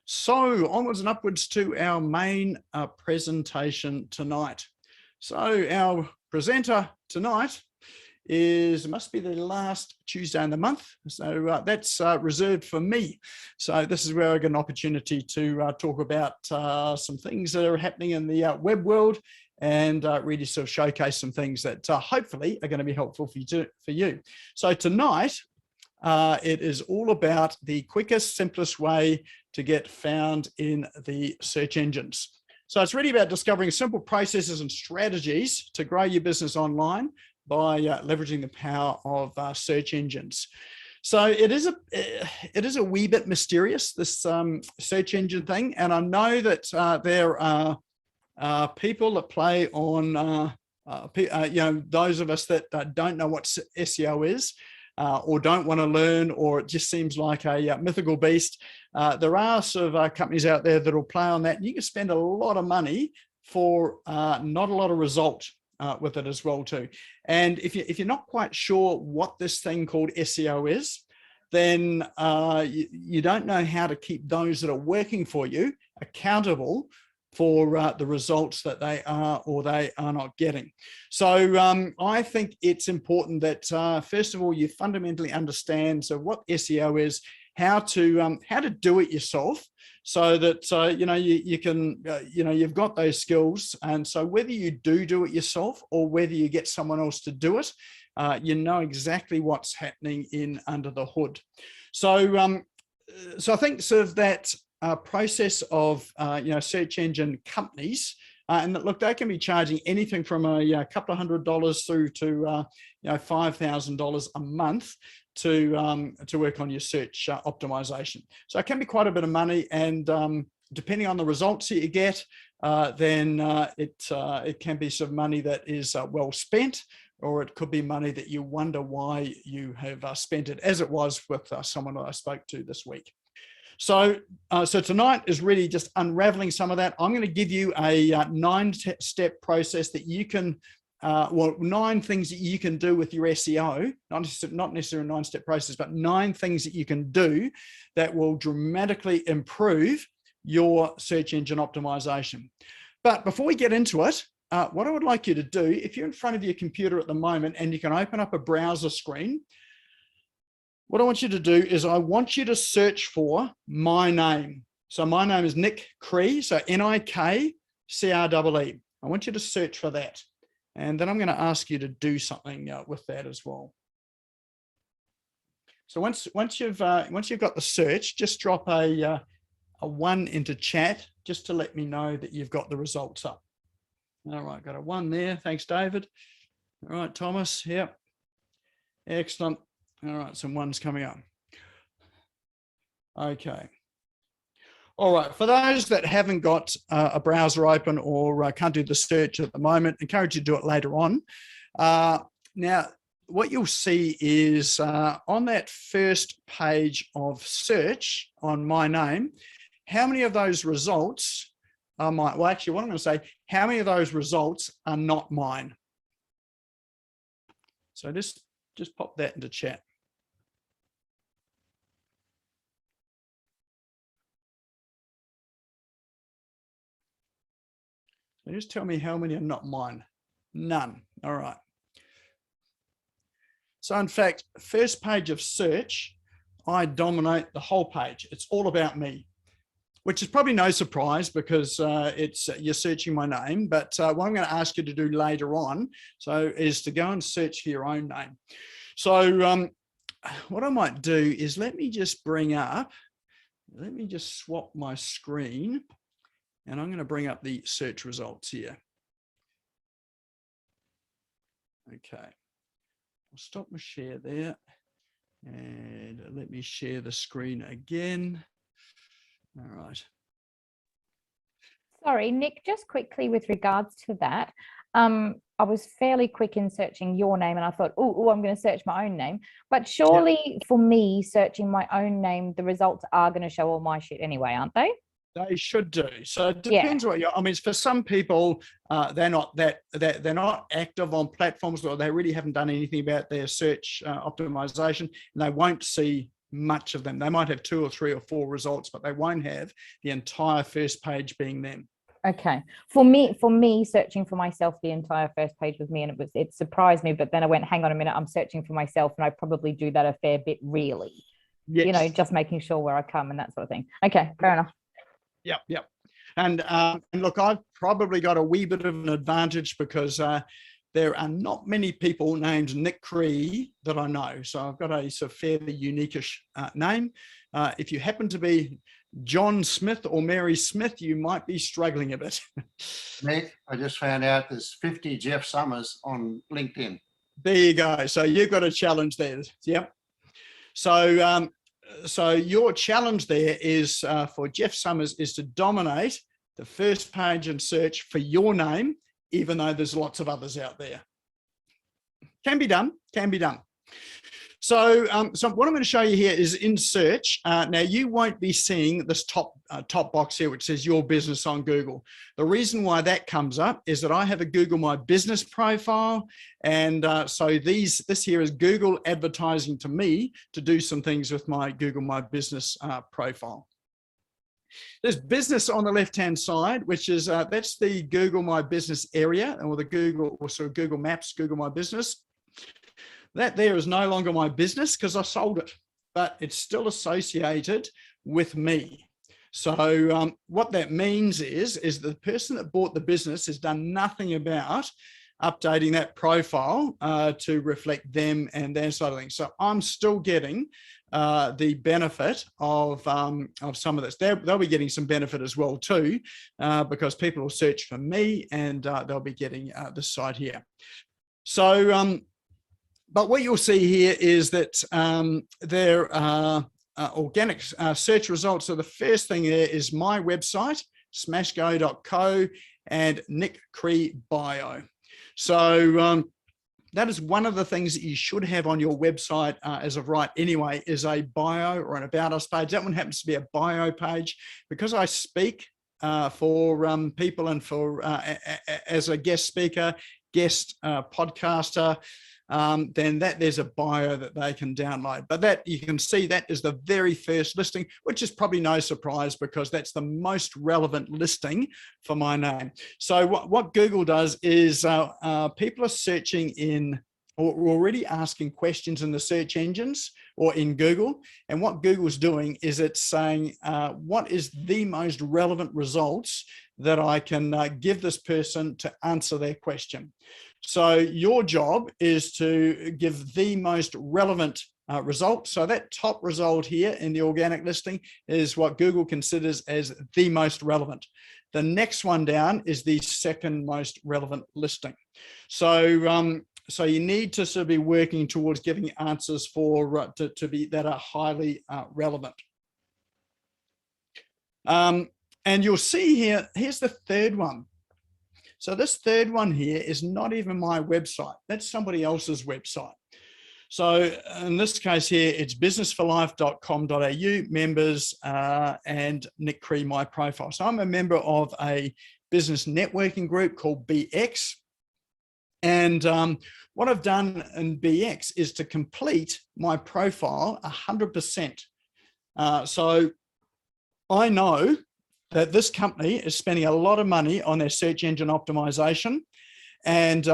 So onwards and upwards to our main presentation tonight. So our presenter tonight must be the last Tuesday in the month. So that's reserved for me. So this is where I get an opportunity to talk about some things that are happening in the web world and really sort of showcase some things that hopefully are going to be helpful for you. So tonight, it is all about the quickest, simplest way to get found in the search engines. So it's really about discovering simple processes and strategies to grow your business online by leveraging the power of search engines. So it is a wee bit mysterious, this search engine thing. And I know that there are people that play on, those of us that don't know what SEO is, or don't want to learn, or it just seems like a mythical beast. There are sort of companies out there that will play on that. And you can spend a lot of money for not a lot of result with it as well too. And if you're not quite sure what this thing called SEO is, then you don't know how to keep those that are working for you accountable for the results that they are or they are not getting. So I think it's important that first of all, you fundamentally understand what SEO is, how to do it yourself, so that you can you've got those skills. And so whether you do it yourself or whether you get someone else to do it, you know exactly what's happening in under the hood. So I think sort of that process of search engine companies, and look, they can be charging anything from a couple of $100 through to $5,000 a month to work on your search optimization. So it can be quite a bit of money, and depending on the results that you get, then it can be some money that is well spent, or it could be money that you wonder why you have spent it, as it was with someone that I spoke to this week. So tonight is really just unraveling some of that. I'm going to give you a 9-step process that you can, 9 things that you can do with your SEO, not necessarily a 9-step process, but 9 things that you can do that will dramatically improve your search engine optimization. But before we get into it, what I would like you to do, if you're in front of your computer at the moment and you can open up a browser screen, what I want you to do is I want you to search for my name. So my name is Nik Cree, so Nikree. I want you to search for that. And then I'm going to ask you to do something with that as well. So once you've got the search, just drop a 1 into chat just to let me know that you've got the results up. All right, got a 1 there. Thanks, David. All right, Thomas. Yep. Excellent. All right, some 1s coming up. Okay. All right, for those that haven't got a browser open or can't do the search at the moment, encourage you to do it later on. Now, what you'll see is on that first page of search on my name, how many of those results are mine? Well, actually, what I'm going to say, how many of those results are not mine? So just pop that into chat. So just tell me how many are not mine. None. All right. So in fact, first page of search, I dominate the whole page. It's all about me, which is probably no surprise because you're searching my name. But what I'm going to ask you to do later on, is to go and search for your own name. So what I might do is let me just swap my screen, and I'm going to bring up the search results here. Okay, I'll stop my share there, and let me share the screen again. All right. Sorry, Nick, just quickly with regards to that, I was fairly quick in searching your name and I thought, oh, I'm going to search my own name. But surely for me, searching my own name, the results are going to show all my shit anyway, aren't they? They should do. So it depends what you're, I mean, for some people, they're not active on platforms, or they really haven't done anything about their search optimization, and they won't see much of them. They might have 2 or 3 or 4 results, but they won't have the entire first page being them. Okay. For me, searching for myself, the entire first page was me, and it surprised me. But then I went, hang on a minute, I'm searching for myself, and I probably do that a fair bit, really. Yes. You know, just making sure where I come and that sort of thing. Okay, fair enough. Yep. And look, I've probably got a wee bit of an advantage because there are not many people named Nik Cree that I know. So I've got a sort of fairly unique-ish name. If you happen to be John Smith or Mary Smith, you might be struggling a bit. Nick, I just found out there's 50 Jeff Summers on LinkedIn. There you go. So you've got a challenge there. Yep. So so your challenge there is for Jeff Summers is to dominate the first page in search for your name, even though there's lots of others out there. Can be done, can be done. So, so what I'm going to show you here is in search. Now you won't be seeing this top box here, which says your business on Google. The reason why that comes up is that I have a Google My Business profile. And so this here is Google advertising to me to do some things with my Google My Business profile. There's business on the left-hand side, which is that's the Google My Business area, or the Google, or sort of Google Maps, Google My Business. That there is no longer my business because I sold it, but it's still associated with me. So what that means is the person that bought the business has done nothing about updating that profile to reflect them and their side of things. So I'm still getting the benefit of some of this. They'll be getting some benefit as well too, because people will search for me and they'll be getting this side here. So, but what you'll see here is that there are organic search results. So the first thing there is my website, smashgo.co, and Nik Cree bio. So that is one of the things that you should have on your website as of right anyway, is a bio or an about us page. That one happens to be a bio page. Because I speak for people and for as a guest speaker, guest podcaster, then there's a bio that they can download. But that you can see that is the very first listing, which is probably no surprise because that's the most relevant listing for my name. So what Google does is people are searching in, or already asking questions in the search engines or in Google. And what Google's doing is it's saying, what is the most relevant results that I can give this person to answer their question. So your job is to give the most relevant result. So that top result here in the organic listing is what Google considers as the most relevant. The next one down is the second most relevant listing. So so you need to sort of be working towards giving answers for to be that are highly relevant. And you'll see here, here's the third one. So this third one here is not even my website. That's somebody else's website. So in this case here, it's businessforlife.com.au, members, and Nik Cree, my profile. So I'm a member of a business networking group called BX. And what I've done in BX is to complete my profile 100%. So I know that this company is spending a lot of money on their search engine optimization. And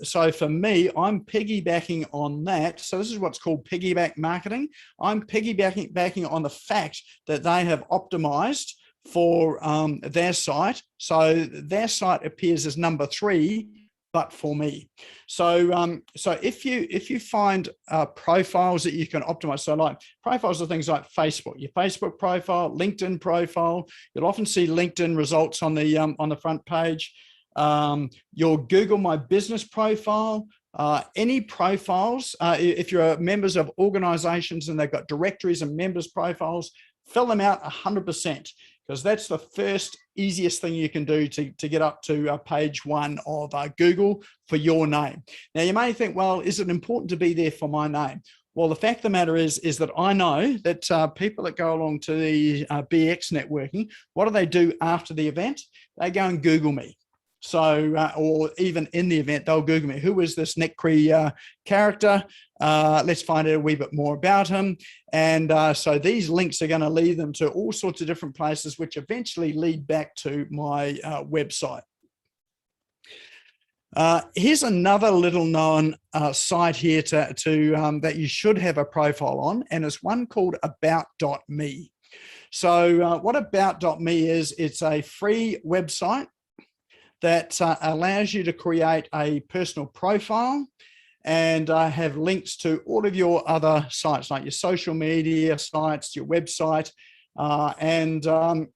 so for me, I'm piggybacking on that. So this is what's called piggyback marketing. I'm piggybacking on the fact that they have optimized for their site. So their site appears as number 3, but for me. So so if you find profiles that you can optimize, so like profiles are things like Facebook, your Facebook profile, LinkedIn profile. You'll often see LinkedIn results on the front page. Your Google My Business profile, any profiles. If you're members of organizations and they've got directories and members profiles, fill them out 100%. Because that's the first easiest thing you can do to get up to page 1 of Google for your name. Now you may think, well, is it important to be there for my name? Well, the fact of the matter is that I know that people that go along to the BX networking, what do they do after the event? They go and Google me. So, or even in the event, they'll Google me. Who is this Nik Cree character? Let's find out a wee bit more about him. And so these links are going to lead them to all sorts of different places, which eventually lead back to my website. Here's another little known site here that you should have a profile on, and it's one called about.me. So what about.me is, it's a free website that allows you to create a personal profile and have links to all of your other sites, like your social media sites, your website.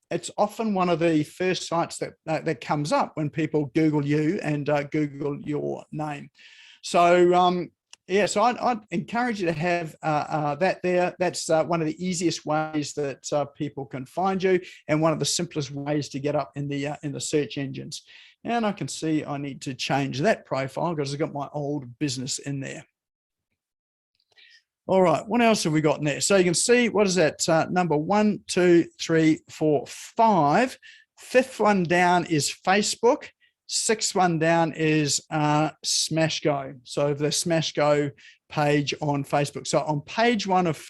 It's often one of the first sites that comes up when people Google you and Google your name. So yeah, so I'd encourage you to have that there. That's one of the easiest ways that people can find you, and one of the simplest ways to get up in the search engines. And I can see I need to change that profile because I've got my old business in there. All right, what else have we got in there? So you can see, what is that? Number 1, 2, 3, 4, 5. Fifth one down is Facebook. Sixth one down is Smashgo. So the Smashgo page on Facebook. So on page 1 of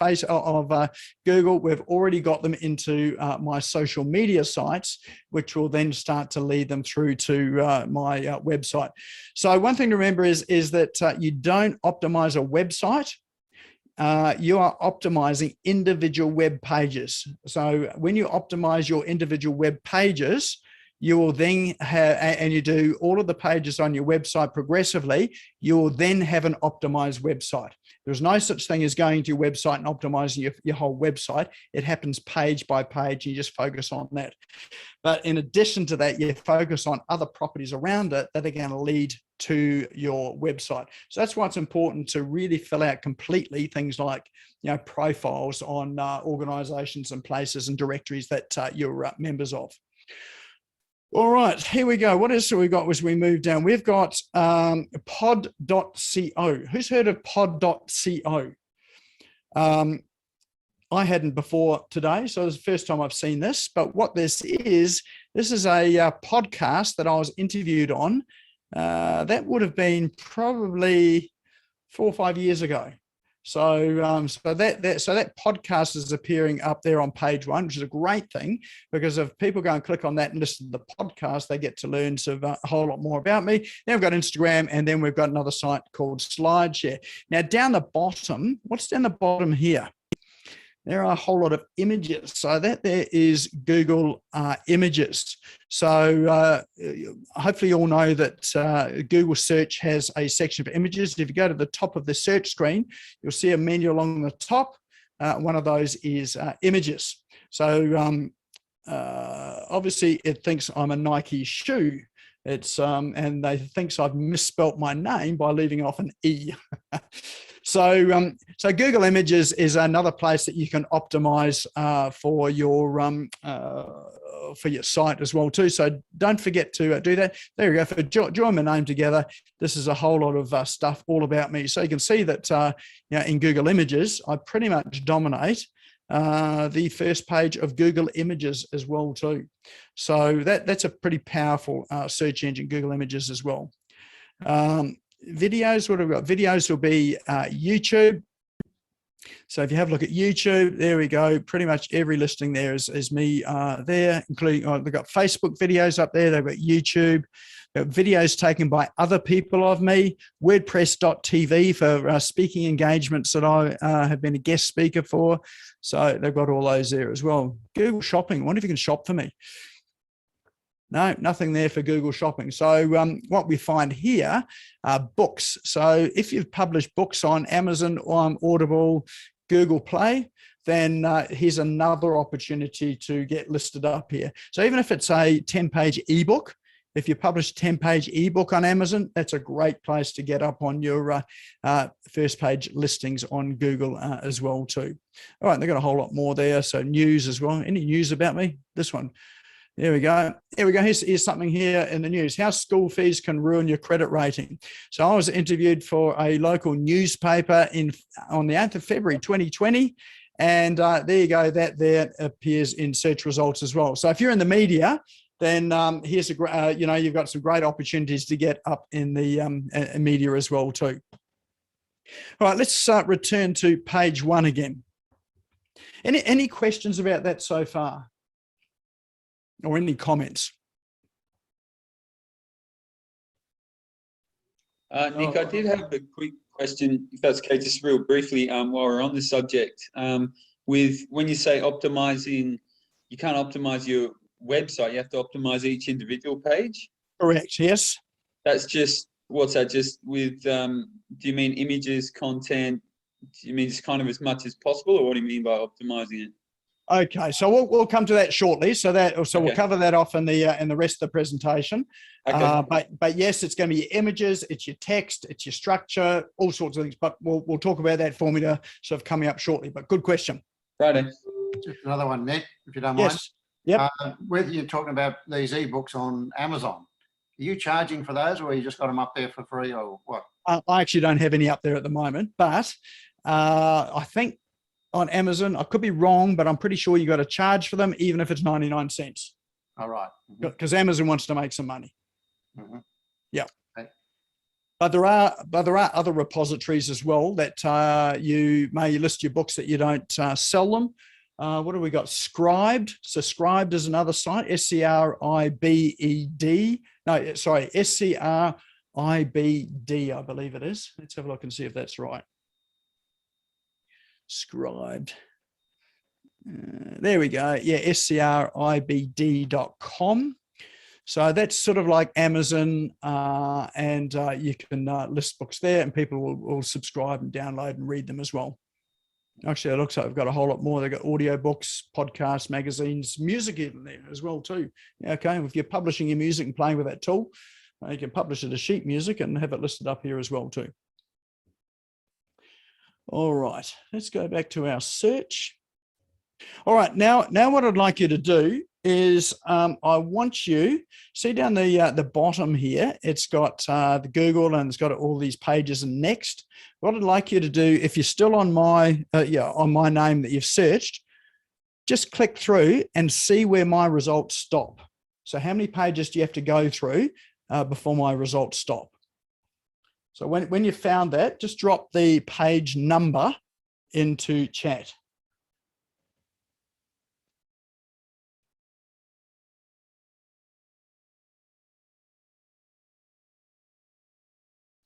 Google, we've already got them into my social media sites, which will then start to lead them through to my website. So one thing to remember is that you don't optimize a website. You are optimizing individual web pages. So when you optimize your individual web pages, you will then have, and you do all of the pages on your website progressively, you will then have an optimized website. There's no such thing as going to your website and optimizing your whole website. It happens page by page. You just focus on that. But in addition to that, you focus on other properties around it that are going to lead to your website. So that's why it's important to really fill out completely things like, profiles on organizations and places and directories that you're members of. All right, here we go. What else have we got as we move down? We've got pod.co. Who's heard of pod.co? I hadn't before today, so it's the first time I've seen this. But what this is a podcast that I was interviewed on. That would have been probably 4 or 5 years ago. So that podcast is appearing up there on page 1, which is a great thing, because if people go and click on that and listen to the podcast, they get to learn a whole lot more about me. Then we've got Instagram, and then we've got another site called SlideShare. Now down the bottom, what's down the bottom here? There are a whole lot of images. So that there is Google Images. So hopefully you all know that Google search has a section for images. If you go to the top of the search screen, you'll see a menu along the top. One of those is images. So obviously it thinks I'm a Nike shoe. It's and they thinks I've misspelt my name by leaving off an E. So Google Images is another place that you can optimize for your site as well too. So don't forget to do that. There you go. Join my name together. This is a whole lot of stuff all about me. So you can see that in Google Images, I pretty much dominate the first page of Google Images as well too. So that's a pretty powerful search engine, Google Images as well. Videos, what have we got? Videos will be YouTube. So if you have a look at YouTube, there we go. Pretty much every listing there is me there, including they've got Facebook videos up there. They've got YouTube. They've got videos taken by other people of me. WordPress.tv for speaking engagements that I have been a guest speaker for. So they've got all those there as well. Google Shopping. I wonder if you can shop for me. No, nothing there for Google Shopping. So what we find here are books. So if you've published books on Amazon, Audible, Google Play, then here's another opportunity to get listed up here. So even if it's a 10-page ebook, if you publish a 10-page ebook on Amazon, that's a great place to get up on your first page listings on Google as well too. All right, they've got a whole lot more there. So news as well. Any news about me? This one. There we go. Here we go. Here's something here in the news. How school fees can ruin your credit rating. So I was interviewed for a local newspaper on the 8th of February, 2020. And there you go. That there appears in search results as well. So if you're in the media, then here's a great, you've got some great opportunities to get up in the media as well too. All right, let's return to page 1 again. Any questions about that so far? Or any comments? Nick, I did have a quick question, if that's okay, just real briefly, while we're on the subject. With when you say optimizing, you can't optimize your website, you have to optimize each individual page? Correct, yes. That's just, what's that, just with, do you mean images, content? Do you mean just kind of as much as possible, or what do you mean by optimizing it? Okay, so we'll come to that shortly. So we'll cover that off in the rest of the presentation. Okay. But yes, it's going to be your images, it's your text, it's your structure, all sorts of things. But we'll talk about that formula sort of coming up shortly. But good question. Right. Just another one, Nick, if you don't mind. Yes. Yep. Whether you're talking about these ebooks on Amazon, are you charging for those, or you just got them up there for free, or what? I actually don't have any up there at the moment, but I think on Amazon, I could be wrong, but I'm pretty sure you got to charge for them, even if it's 99 cents. All right. Because Amazon wants to make some money. Mhm. Yeah. Okay. But there are other repositories as well that you may list your books that you don't sell them. What have we got? Scribed. So Scribed is another site, SCRIBED. No, sorry, SCRIBD, I believe it is. Let's have a look and see if that's right. Scribed. There we go. Yeah, SCRIBD.com. So that's sort of like Amazon, and you can list books there, and people will subscribe and download and read them as well. Actually, it looks like we've got a whole lot more. They've got audio books, podcasts, magazines, music even there as well too. Okay, if you're publishing your music and playing with that tool, you can publish it as sheet music and have it listed up here as well too. All right, let's go back to our search. All right, now what I'd like you to do is I want you, see down the bottom here, it's got the Google and it's got all these pages and next. What I'd like you to do, if you're still on my name that you've searched, just click through and see where my results stop. So how many pages do you have to go through before my results stop? So when you found that, just drop the page number into chat.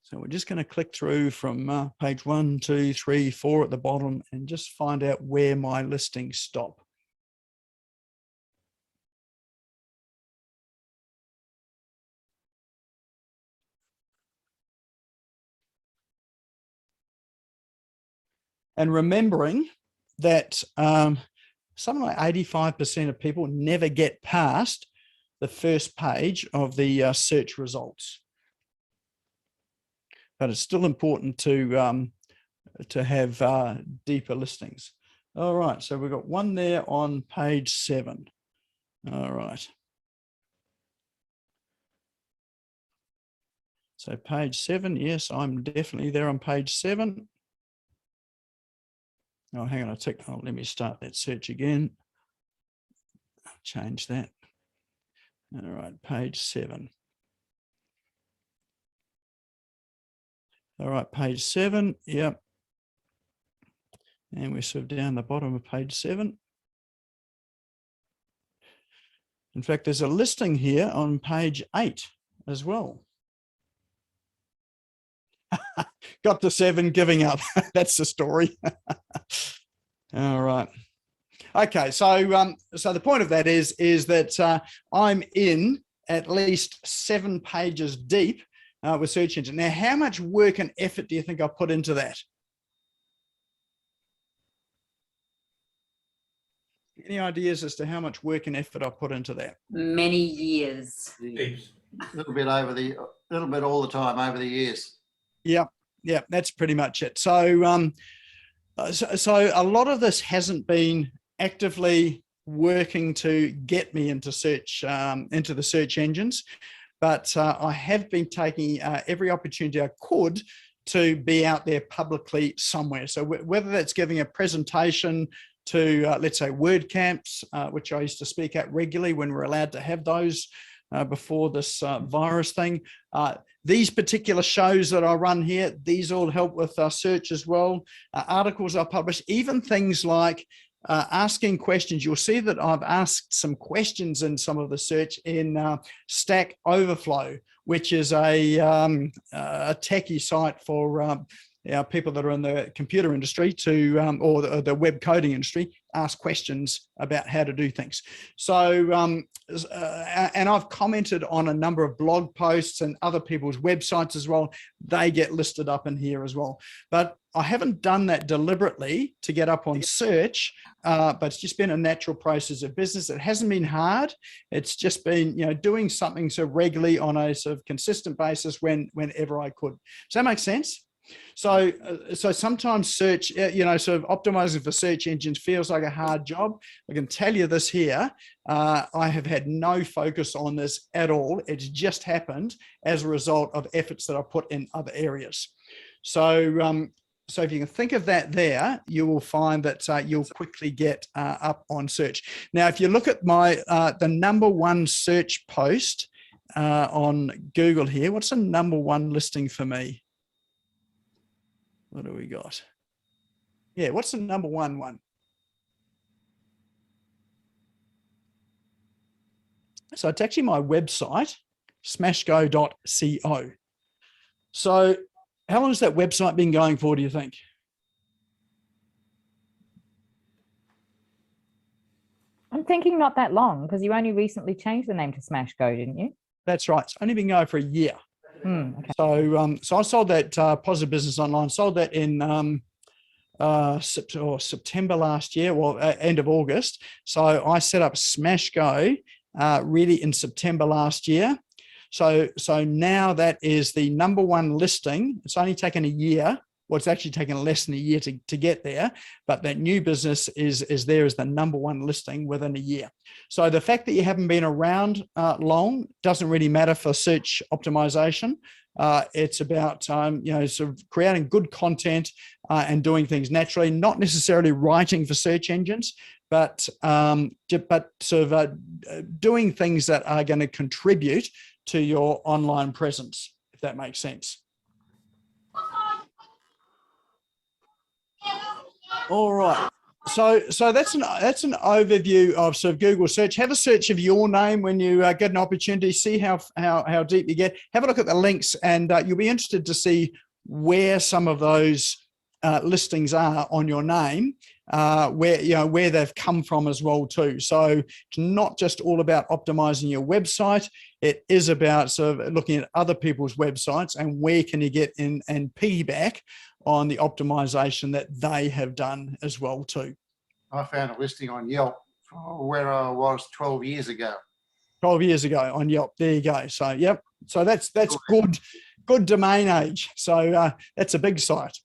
So we're just going to click through from page 1, 2, 3, 4 at the bottom and just find out where my listings stop. And remembering that something like 85% of people never get past the first page of the search results. But it's still important to have deeper listings. All right, so we've got one there on page 7. All right. So page 7, yes, I'm definitely there on page 7. Oh, hang on a tick. Oh, let me start that search again. Change that. All right, page 7. All right, page 7. Yep. And we're sort of down the bottom of page 7. In fact, there's a listing here on page 8 as well. Got to 7, giving up. That's the story. All right. Okay, so so the point of that is that I'm in at least 7 pages deep with search engine. Now, how much work and effort do you think I put into that? Any ideas as to how much work and effort I put into that? Many years. A little bit all the time over the years. Yeah, that's pretty much it. So, so a lot of this hasn't been actively working to get me into search, into the search engines, but I have been taking every opportunity I could to be out there publicly somewhere. So whether that's giving a presentation to, let's say, word camps, which I used to speak at regularly when we're allowed to have those before this virus thing. These particular shows that I run here, these all help with search as well. Articles I publish, even things like asking questions. You'll see that I've asked some questions in some of the search in Stack Overflow, which is a techie site for people that are in the computer industry to, or the web coding industry, ask questions about how to do things. So, and I've commented on a number of blog posts and other people's websites as well. They get listed up in here as well. But I haven't done that deliberately to get up on search, but it's just been a natural process of business. It hasn't been hard. It's just been, doing something so regularly on a sort of consistent basis whenever I could. Does that make sense? So sometimes search, sort of optimizing for search engines feels like a hard job. I can tell you this here. I have had no focus on this at all. It's just happened as a result of efforts that I put in other areas. So if you can think of that there, you will find that you'll quickly get up on search. Now, if you look at my the #1 search post on Google here, what's the #1 listing for me? What do we got? Yeah, what's the #1 one? So it's actually my website, smashgo.co. So how long has that website been going for, do you think? I'm thinking not that long, because you only recently changed the name to Smash Go, didn't you? That's right. It's only been going for a year. Okay. So I sold that Positive Business Online, sold that in September last year, well, end of August. So I set up Smash Go really in September last year. So now that is the #1 listing. It's only taken a year. Well, it's actually taken less than a year to get there, but that new business is there as the #1 listing within a year. So the fact that you haven't been around long doesn't really matter for search optimization. It's about sort of creating good content and doing things naturally, not necessarily writing for search engines, but sort of doing things that are going to contribute to your online presence, if that makes sense. All right. So that's an overview of sort of Google search. Have a search of your name when you get an opportunity. See how deep you get. Have a look at the links, and you'll be interested to see where some of those listings are on your name, where they've come from as well too. So it's not just all about optimizing your website. It is about sort of looking at other people's websites and where can you get in and piggyback on the optimization that they have done as well too. I found a listing on Yelp where I was 12 years ago. 12 years ago on Yelp. There you go. So, yep. So that's good domain age. So that's a big site.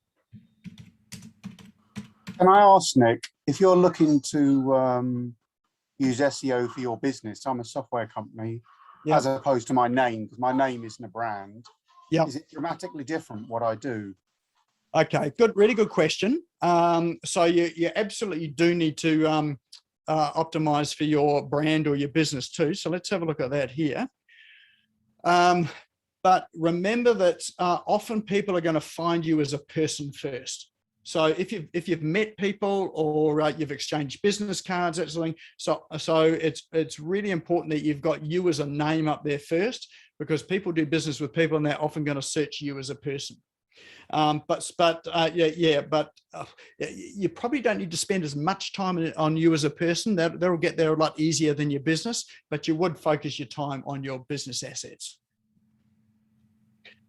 Can I ask, Nick, if you're looking to use SEO for your business? I'm a software company, as opposed to my name, because my name isn't a brand. Yeah. Is it dramatically different what I do? Okay, good, really good question. So you absolutely do need to optimize for your brand or your business too. So let's have a look at that here. But remember that often people are going to find you as a person first. So if you've met people or you've exchanged business cards, that sort of thing. So it's really important that you've got you as a name up there first, because people do business with people and they're often going to search you as a person. But you probably don't need to spend as much time on you as a person. That'll get there a lot easier than your business, but you would focus your time on your business assets.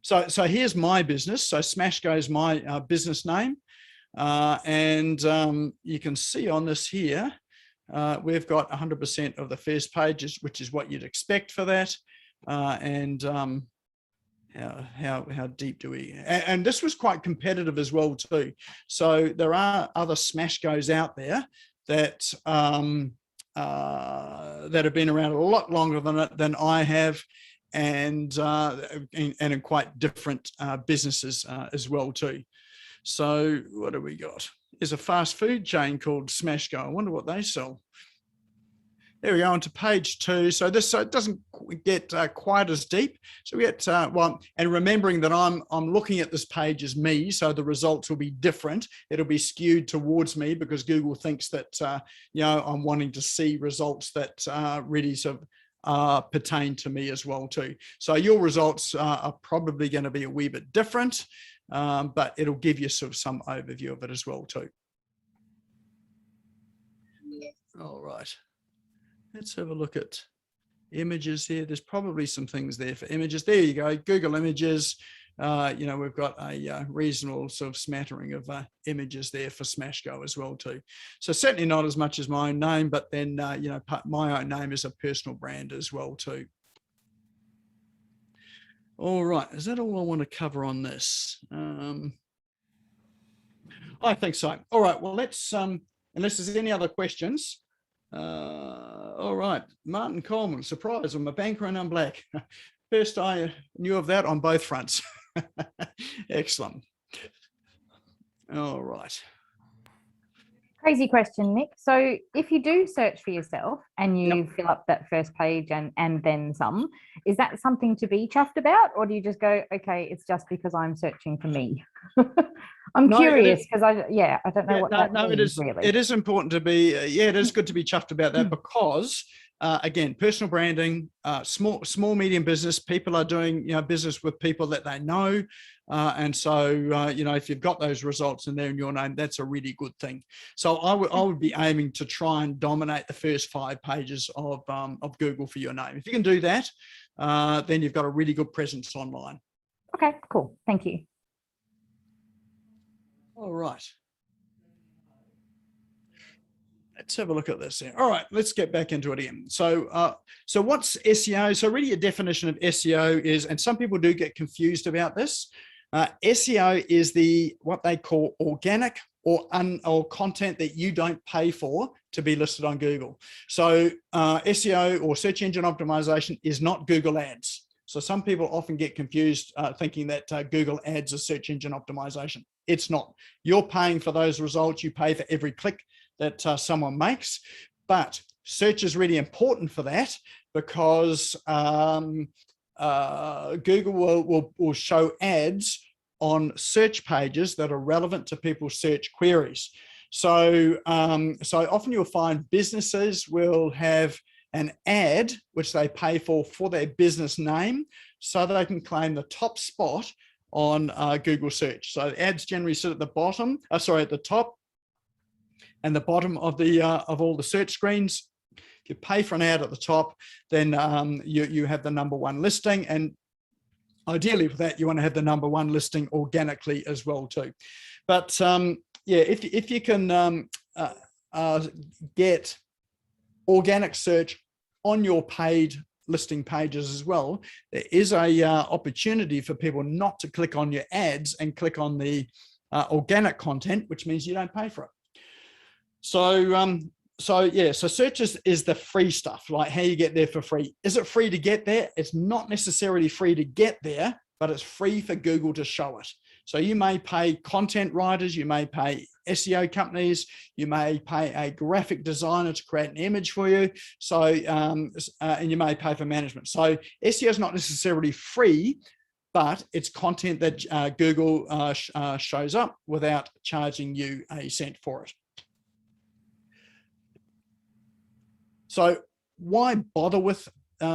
So here's my business. So SmashGo is my business name. And you can see on this here, we've got 100% of the first pages, which is what you'd expect for that. How deep do we, and this was quite competitive as well too. So there are other SmashGos out there that that have been around a lot longer than I have, and in quite different businesses as well too. So what do we got? There's a fast food chain called Smash Go. I wonder what they sell. There we go, on to page 2. So this it doesn't get quite as deep. So we get well, and remembering that I'm looking at this page as me, so the results will be different. It'll be skewed towards me because Google thinks that you know, I'm wanting to see results that really sort of pertain to me as well too. So your results are probably going to be a wee bit different, but it'll give you sort of some overview of it as well too. All right. Let's have a look at images here. There's probably some things there for images. There you go, Google Images. You know, we've got a reasonable sort of smattering of images there for Smash Go as well too. So certainly not as much as my own name, but then, you know, my own name is a personal brand as well too. All right, is that all I want to cover on this? I think so. All right, well, let's, unless there's any other questions. All right, Martin Coleman, surprise, I'm a banker and I'm black. First I knew of that on both fronts. Excellent. All right. Crazy question, Nick. So if you do search for yourself and you Yep. fill up that first page and then some, is that something to be chuffed about? Or do you just go, okay, it's just because I'm searching for me? I'm No, curious because I don't know Yeah, what no, that no, means, really. it is important to be, yeah, it is good to be chuffed about that because, again, personal branding, small, medium business, people are doing, you know, business with people that they know. And so, you know, if you've got those results in there in your name, that's a really good thing. So I would be aiming to try and dominate the first 5 pages of Google for your name. If you can do that, then you've got a really good presence online. Okay, cool. Thank you. All right. Let's have a look at this here. All right, let's get back into it again. So, so what's SEO? So really a definition of SEO is, and some people do get confused about this, SEO is what they call organic or content that you don't pay for to be listed on Google. So SEO or search engine optimization is not Google ads. So some people often get confused thinking that Google ads is search engine optimization. It's not. You're paying for those results. You pay for every click that someone makes, but search is really important for that because Google will show ads on search pages that are relevant to people's search queries. So, so often you'll find businesses will have an ad which they pay for their business name so they can claim the top spot on Google search. So ads generally sit at the bottom, at the top and the bottom of the of all the search screens. If you pay for an ad at the top, then you have the #1 listing, and ideally for that you want to have the #1 listing organically as well too. But yeah, if you can get organic search on your paid listing pages as well, there is a opportunity for people not to click on your ads and click on the organic content, which means you don't pay for it. So yeah, so search is the free stuff, like how you get there for free. Is it free to get there? It's not necessarily free to get there, but it's free for Google to show it. So you may pay content writers, you may pay SEO companies, you may pay a graphic designer to create an image for you. So, and you may pay for management. So SEO is not necessarily free, but it's content that Google shows up without charging you a cent for it. So why bother with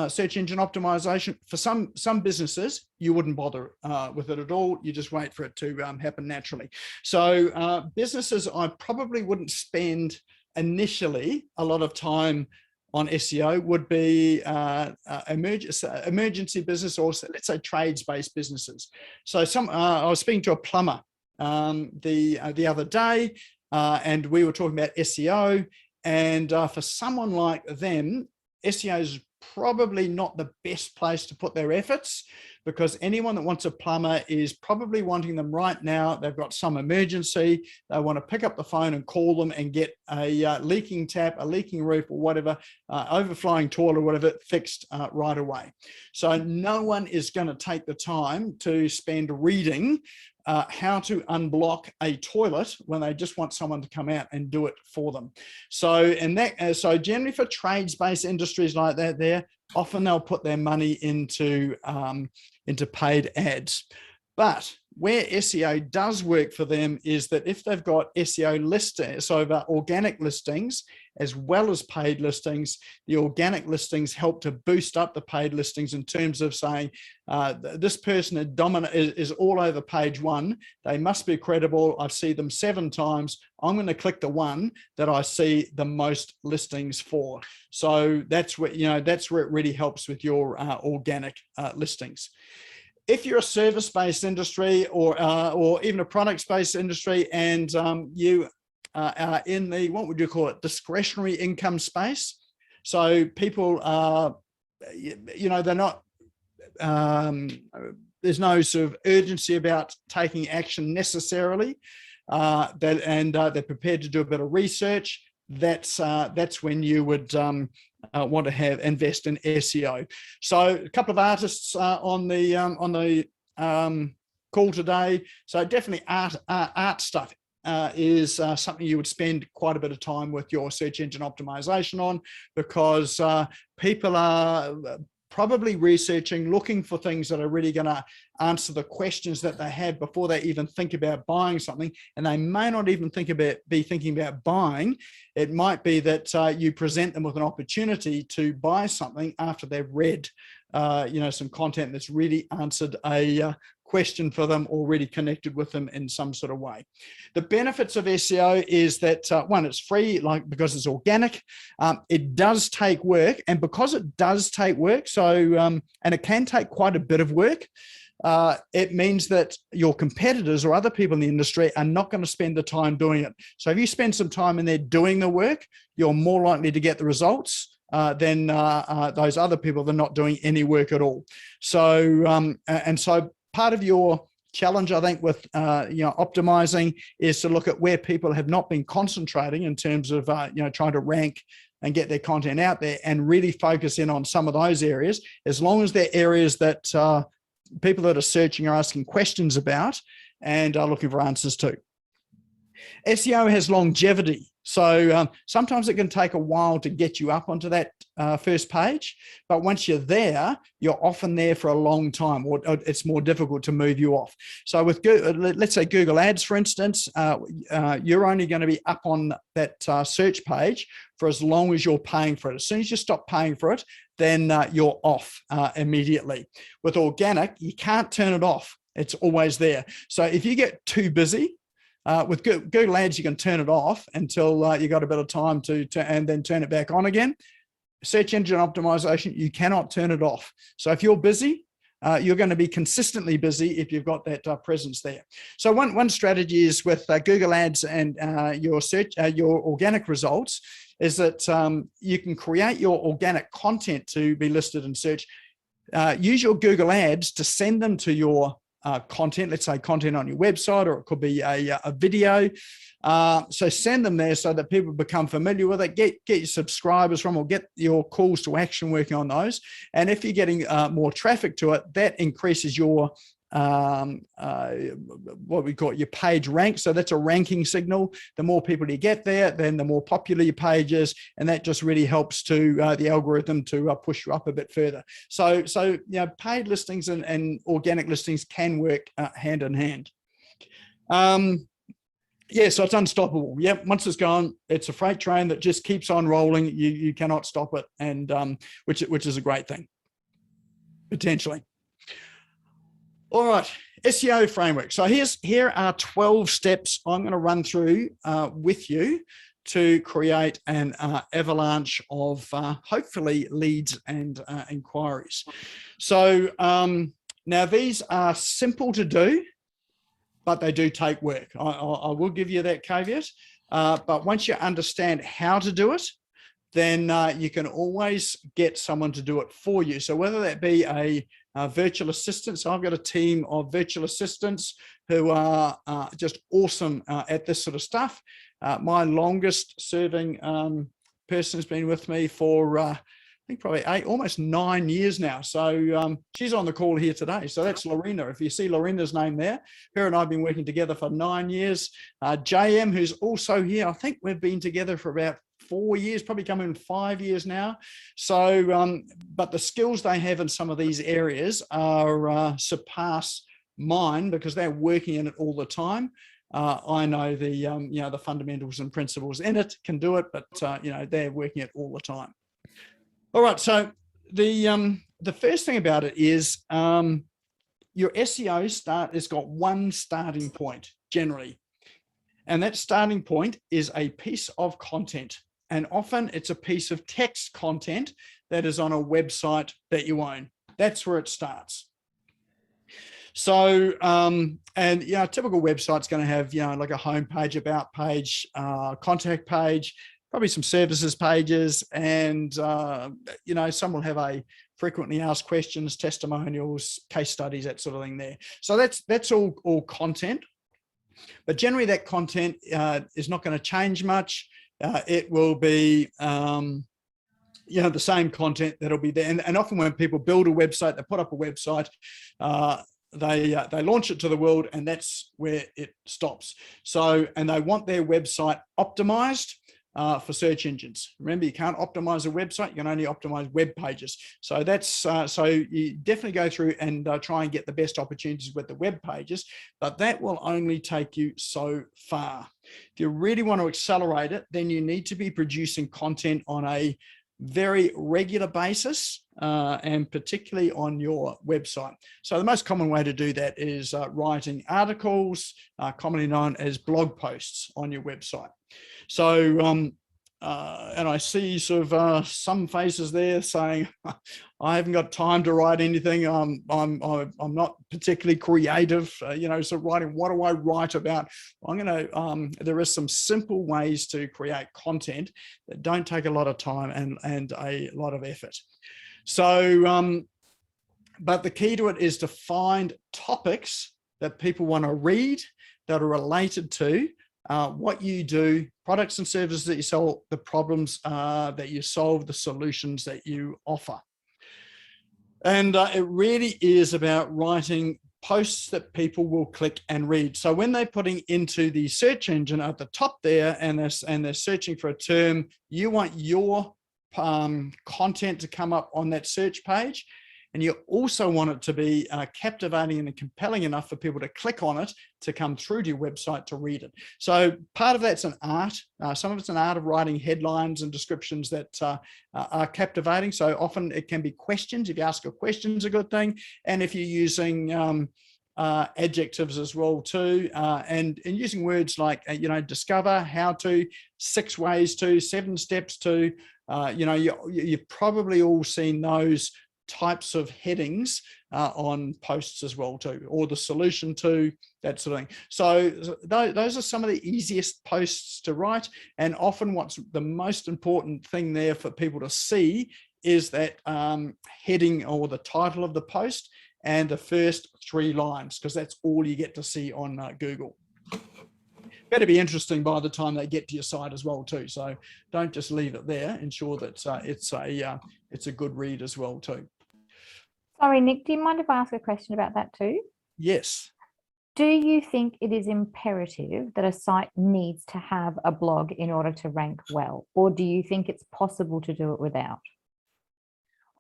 search engine optimization? For some businesses, you wouldn't bother with it at all. You just wait for it to happen naturally. So businesses, I probably wouldn't spend initially a lot of time on SEO. Would be emergency business, or let's say trades-based businesses. So I was speaking to a plumber the other day, and we were talking about SEO. And for someone like them, SEO is probably not the best place to put their efforts, because anyone that wants a plumber is probably wanting them right now. They've got some emergency. They want to pick up the phone and call them and get a leaking tap, a leaking roof, or whatever, overflowing toilet or whatever fixed right away. So no one is going to take the time to spend reading how to unblock a toilet when they just want someone to come out and do it for them. So, so generally for trades-based industries like that, often they'll put their money into paid ads. But where SEO does work for them is that if they've got SEO listings, so organic listings, as well as paid listings, the organic listings help to boost up the paid listings in terms of saying, this person is all over page 1. They must be credible. I see them 7 times. I'm going to click the one that I see the most listings for. So that's where it really helps with your organic listings. If you're a service-based industry or even a products-based industry, and you are in the, what would you call it, discretionary income space. So people are, they're not, there's no sort of urgency about taking action necessarily, they're prepared to do a bit of research. That's when you would want to invest in SEO. So a couple of artists on the call today. So definitely art stuff is something you would spend quite a bit of time with your search engine optimization on, because people are probably researching, looking for things that are really going to answer the questions that they have before they even think about buying something. And they may not even be thinking about buying. It might be that you present them with an opportunity to buy something after they've read some content that's really answered a question for them, already connected with them in some sort of way. The benefits of SEO is that one, it's free, because it's organic. It does take work, and because it does take work, and it can take quite a bit of work, it means that your competitors or other people in the industry are not going to spend the time doing it. So if you spend some time in there doing the work, you're more likely to get the results than those other people that are not doing any work at all. So so part of your challenge, I think, with optimizing is to look at where people have not been concentrating in terms of trying to rank and get their content out there, and really focus in on some of those areas, as long as they're areas that people that are searching are asking questions about and are looking for answers to. SEO has longevity. So sometimes it can take a while to get you up onto that first page, but once you're there, you're often there for a long time, or it's more difficult to move you off. So with let's say Google Ads, for instance, you're only going to be up on that search page for as long as you're paying for it. As soon as you stop paying for it, then you're off immediately. With organic, you can't turn it off. It's always there. So if you get too busy, with Google Ads, you can turn it off until you got a bit of time and then turn it back on again. Search engine optimization, you cannot turn it off. So if you're busy, you're going to be consistently busy if you've got that presence there. So one strategy is with Google Ads and your organic results is that you can create your organic content to be listed in search. Use your Google Ads to send them to your content, let's say content on your website, or it could be a video. So send them there so that people become familiar with it, get your subscribers from, or get your calls to action working on those. And if you're getting more traffic to it, that increases your what we call your page rank. So that's a ranking signal. The more people you get there, then the more popular your page is, and that just really helps to the algorithm to push you up a bit further. So paid listings and organic listings can work hand in hand. Yeah, so it's unstoppable. Yep, once it's gone, it's a freight train that just keeps on rolling. You cannot stop it, and which is a great thing, potentially. All right, SEO framework. So here are 12 steps I'm going to run through with you to create an avalanche of hopefully leads and inquiries. So now these are simple to do, but they do take work. I will give you that caveat. But once you understand how to do it, then you can always get someone to do it for you. So whether that be a virtual assistant. So I've got a team of virtual assistants who are just awesome at this sort of stuff. My longest serving person has been with me for think probably almost 9 years now. So she's on the call here today. So that's Lorena. If you see Lorena's name there, her and I have been working together for 9 years. JM, who's also here, I think we've been together for about 4 years, probably coming 5 years now. So, but the skills they have in some of these areas are surpass mine because they're working in it all the time. I know the, the fundamentals and principles in it, can do it, but, they're working it all the time. All right. So the first thing about it is your SEO has got one starting point generally. And that starting point is a piece of content. And often it's a piece of text content that is on a website that you own. That's where it starts. So, and a typical website's going to have, like a home page, about page, contact page, probably some services pages, and, some will have a frequently asked questions, testimonials, case studies, that sort of thing there. So that's all content. But generally that content is not going to change much. It will be, the same content that'll be there. And often when people build a website, they put up a website, they launch it to the world, and that's where it stops. So, and they want their website optimized for search engines. Remember, you can't optimize a website, you can only optimize web pages. So that's, so you definitely go through and try and get the best opportunities with the web pages, but that will only take you so far. If you really want to accelerate it, then you need to be producing content on a very regular basis, and particularly on your website. So the most common way to do that is writing articles, commonly known as blog posts on your website. So, and I see sort of some faces there saying, I haven't got time to write anything. I'm not particularly creative, so writing, what do I write about? I'm going to, there are some simple ways to create content that don't take a lot of time and a lot of effort. So, but the key to it is to find topics that people want to read that are related to what you do, products and services that you sell, the problems that you solve, the solutions that you offer. And it really is about writing posts that people will click and read. So when they're putting into the search engine at the top there and they're searching for a term, you want your content to come up on that search page. And you also want it to be captivating and compelling enough for people to click on it to come through to your website to read it. So part of that's an art. Some of it's an art of writing headlines and descriptions that are captivating. So often it can be questions. If you ask a question, is a good thing. And if you're using adjectives as well too, and using words like, discover, how to, 6 ways to, 7 steps to, you've probably all seen those types of headings on posts as well too, or the solution to, that sort of thing. So those are some of the easiest posts to write. And often what's the most important thing there for people to see is that heading or the title of the post and the first 3 lines, because that's all you get to see on Google. Better be interesting by the time they get to your site as well too. So don't just leave it there. Ensure that it's a good read as well too. Sorry, Nick, do you mind if I ask a question about that too? Yes. Do you think it is imperative that a site needs to have a blog in order to rank well? Or do you think it's possible to do it without?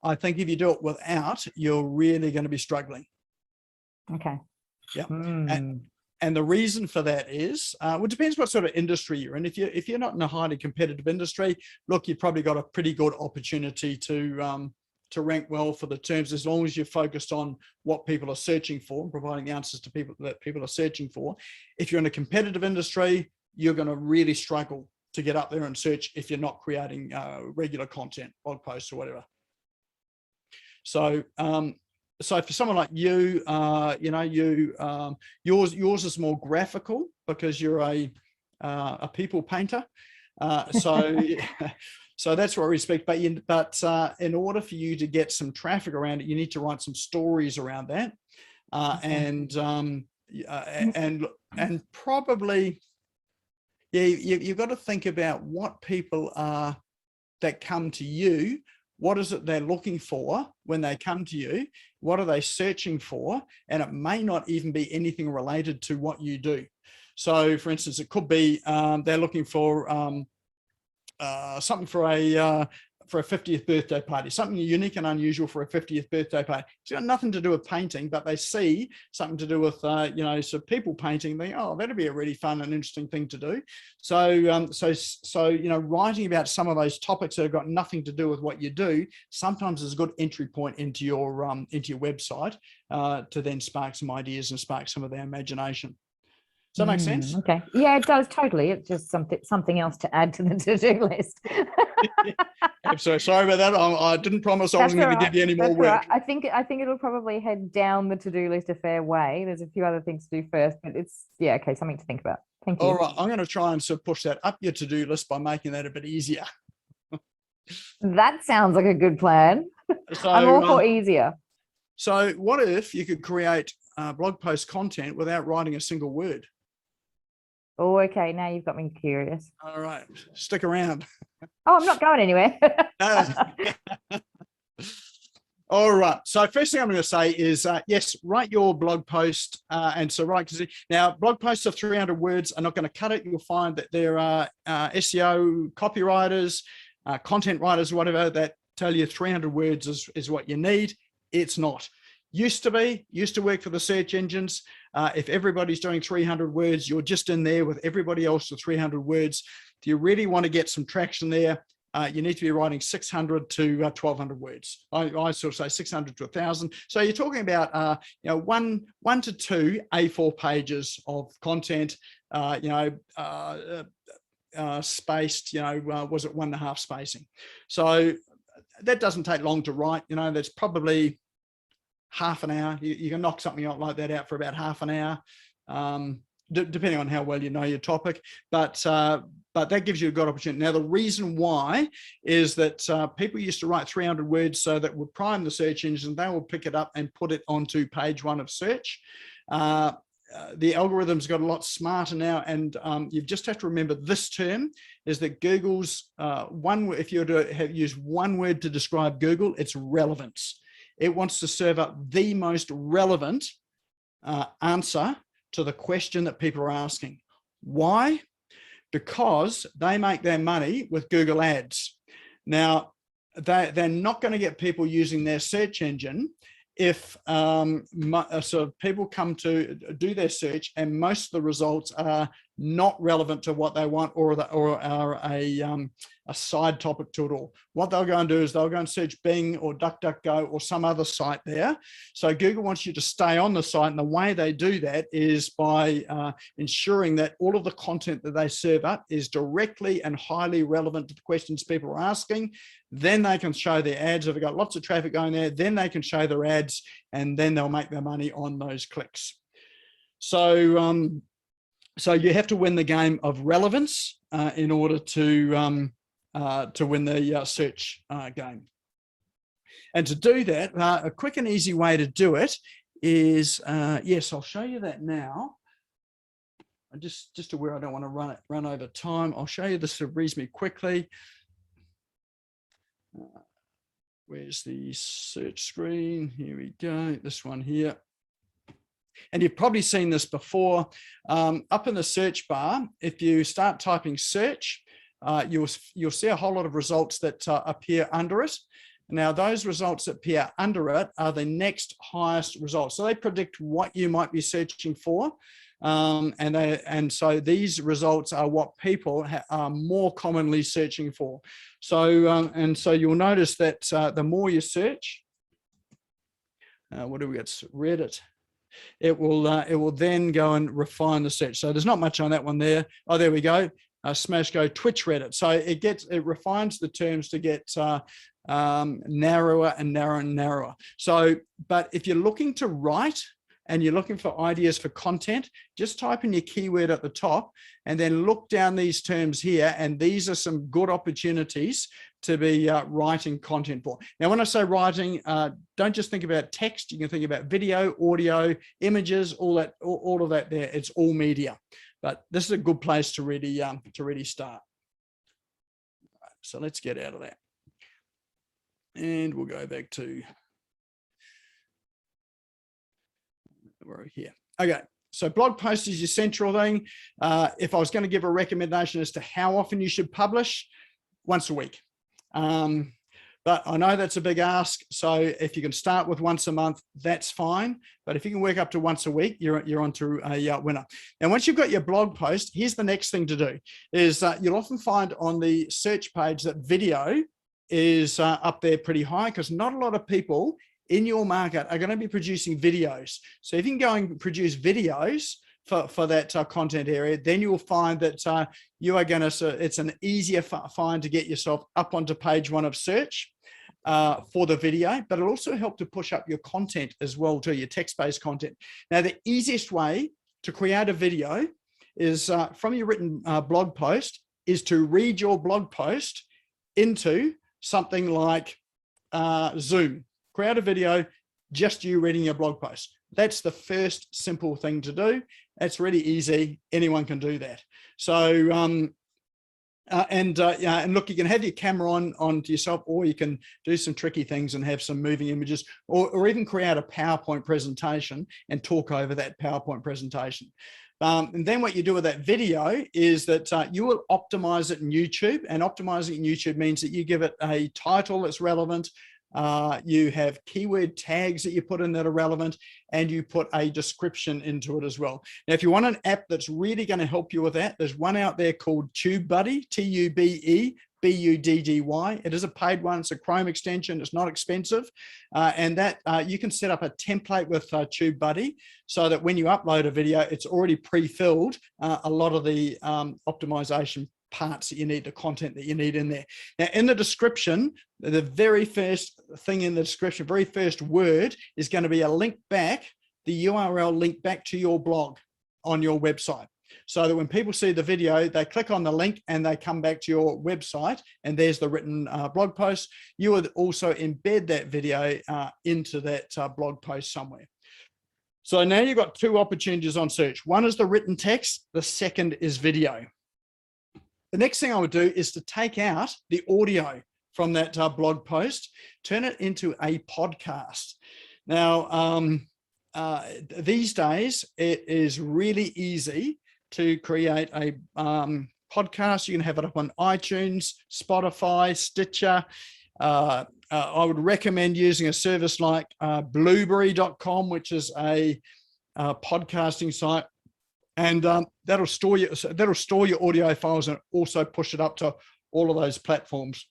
I think if you do it without, you're really going to be struggling. Okay. Yeah. And the reason for that is, well, it depends what sort of industry you're in. If you're not in a highly competitive industry, look, you've probably got a pretty good opportunity to rank well for the terms, as long as you're focused on what people are searching for and providing the answers to people that people are searching for. If you're in a competitive industry, you're going to really struggle to get up there and search if you're not creating regular content, blog posts or whatever. So, so for someone like you, yours is more graphical because you're a people painter. So that's what we expect. But in order for you to get some traffic around it, you need to write some stories around that, and probably, yeah, you've got to think about what people are that come to you. what is it they're looking for when they come to you? What are they searching for? And it may not even be anything related to what you do. So for instance, it could be they're looking for something for a 50th birthday party, something unique and unusual for a 50th birthday party. It's got nothing to do with painting, but they see something to do with, so people painting, they, oh, that'd be a really fun and interesting thing to do. So, writing about some of those topics that have got nothing to do with what you do, sometimes is a good entry point into your website to then spark some ideas and spark some of their imagination. Does that make sense? Okay. Yeah, it does totally. It's just something else to add to the to-do list. I'm so sorry about that. I didn't promise I wasn't going to give you any more work. I think it'll probably head down the to-do list a fair way. There's a few other things to do first, but it's okay, something to think about. Thank you. All right, I'm going to try and sort of push that up your to-do list by making that a bit easier. That sounds like a good plan. So, I'm all for easier. So what if you could create blog post content without writing a single word? Oh, okay. Now you've got me curious. All right, stick around. Oh, I'm not going anywhere. All right. So first thing I'm going to say is, yes, write your blog post. And so now blog posts of 300 words are not going to cut it. You'll find that there are SEO copywriters, content writers, whatever, that tell you 300 words is what you need. It's not. Used to work for the search engines. If everybody's doing 300 words, you're just in there with everybody else to 300 words. If you really want to get some traction there, you need to be writing 600 to 1200 words. I sort of say 600 to 1000. So you're talking about one to two A4 pages of content. Spaced. Was it 1.5 spacing? So that doesn't take long to write. That's probably half an hour. You can knock something like that out for about half an hour, depending on how well you know your topic. But that gives you a good opportunity. Now, the reason why is that people used to write 300 words so that would prime the search engine. They will pick it up and put it onto page 1 of search. The algorithms got a lot smarter now, and you just have to remember this term is that Google's if you were to use one word to describe Google, it's relevance. It wants to serve up the most relevant answer to the question that people are asking. Why? Because they make their money with Google Ads. Now, they're not going to get people using their search engine if people come to do their search and most of the results are not relevant to what they want or are a side topic to it all. What they'll go and do is they'll go and search Bing or DuckDuckGo or some other site there. So Google wants you to stay on the site, and the way they do that is by ensuring that all of the content that they serve up is directly and highly relevant to the questions people are asking. Then they can show their ads. If they've got lots of traffic going there, then they can show their ads, and then they'll make their money on those clicks. So you have to win the game of relevance in order to win the search game. And to do that, a quick and easy way to do it is, yes, I'll show you that now. Just to where I don't want to run over time, I'll show you this reasonably quickly. Where's the search screen? Here we go, this one here. And you've probably seen this before. Up in the search bar, if you start typing search, you'll see a whole lot of results that appear under it. Now, those results that appear under it are the next highest results. So they predict what you might be searching for. And so these results are what people are more commonly searching for. So, and so you'll notice that the more you search, what do we get? Reddit. It will then go and refine the search. So there's not much on that one there. Oh, there we go. Smash go Twitch Reddit. So it refines the terms to get narrower and narrower and narrower. So, but if you're looking to write and you're looking for ideas for content, just type in your keyword at the top and then look down these terms here. And these are some good opportunities to be writing content for. Now, when I say writing, don't just think about text. You can think about video, audio, images, all of that there. It's all media. But this is a good place to really start. So let's get out of that. And we'll go back to we're here. Okay. So blog post is your central thing. If I was going to give a recommendation as to how often you should publish, once a week. But I know that's a big ask. So if you can start with once a month, that's fine. But if you can work up to once a week, you're onto a winner. And once you've got your blog post, here's the next thing to do is you'll often find on the search page that video is up there pretty high because not a lot of people in your market are going to be producing videos. So if you can go and produce videos for that content area, then you will find that you are going to, it's an easier find to get yourself up onto page 1 of search for the video, but it'll also help to push up your content as well to your text-based content. Now, the easiest way to create a video is from your written blog post is to read your blog post into something like Zoom. Create a video, just you reading your blog post. That's the first simple thing to do. It's really easy. Anyone can do that. So, and look, you can have your camera on to yourself, or you can do some tricky things and have some moving images, or even create a PowerPoint presentation and talk over that PowerPoint presentation. And then what you do with that video is that you will optimize it in YouTube, and optimizing it in YouTube means that you give it a title that's relevant. You have keyword tags that you put in that are relevant, and you put a description into it as well. Now, if you want an app that's really going to help you with that, there's one out there called TubeBuddy, TubeBuddy. It is a paid one. It's a Chrome extension. It's not expensive. And that you can set up a template with TubeBuddy so that when you upload a video, it's already pre-filled a lot of the optimization parts that you need, the content that you need in there. Now, in the description, the very first thing in the description, very first word is going to be a link back, the URL link back to your blog on your website. So that when people see the video, they click on the link and they come back to your website, and there's the written blog post. You would also embed that video into that blog post somewhere. So now you've got 2 opportunities on search. One is the written text. The second is video. The next thing I would do is to take out the audio from that blog post, turn it into a podcast. Now, these days, it is really easy to create a podcast. You can have it up on iTunes, Spotify, Stitcher. I would recommend using a service like blueberry.com, which is a podcasting site. And that'll store your audio files and also push it up to all of those platforms.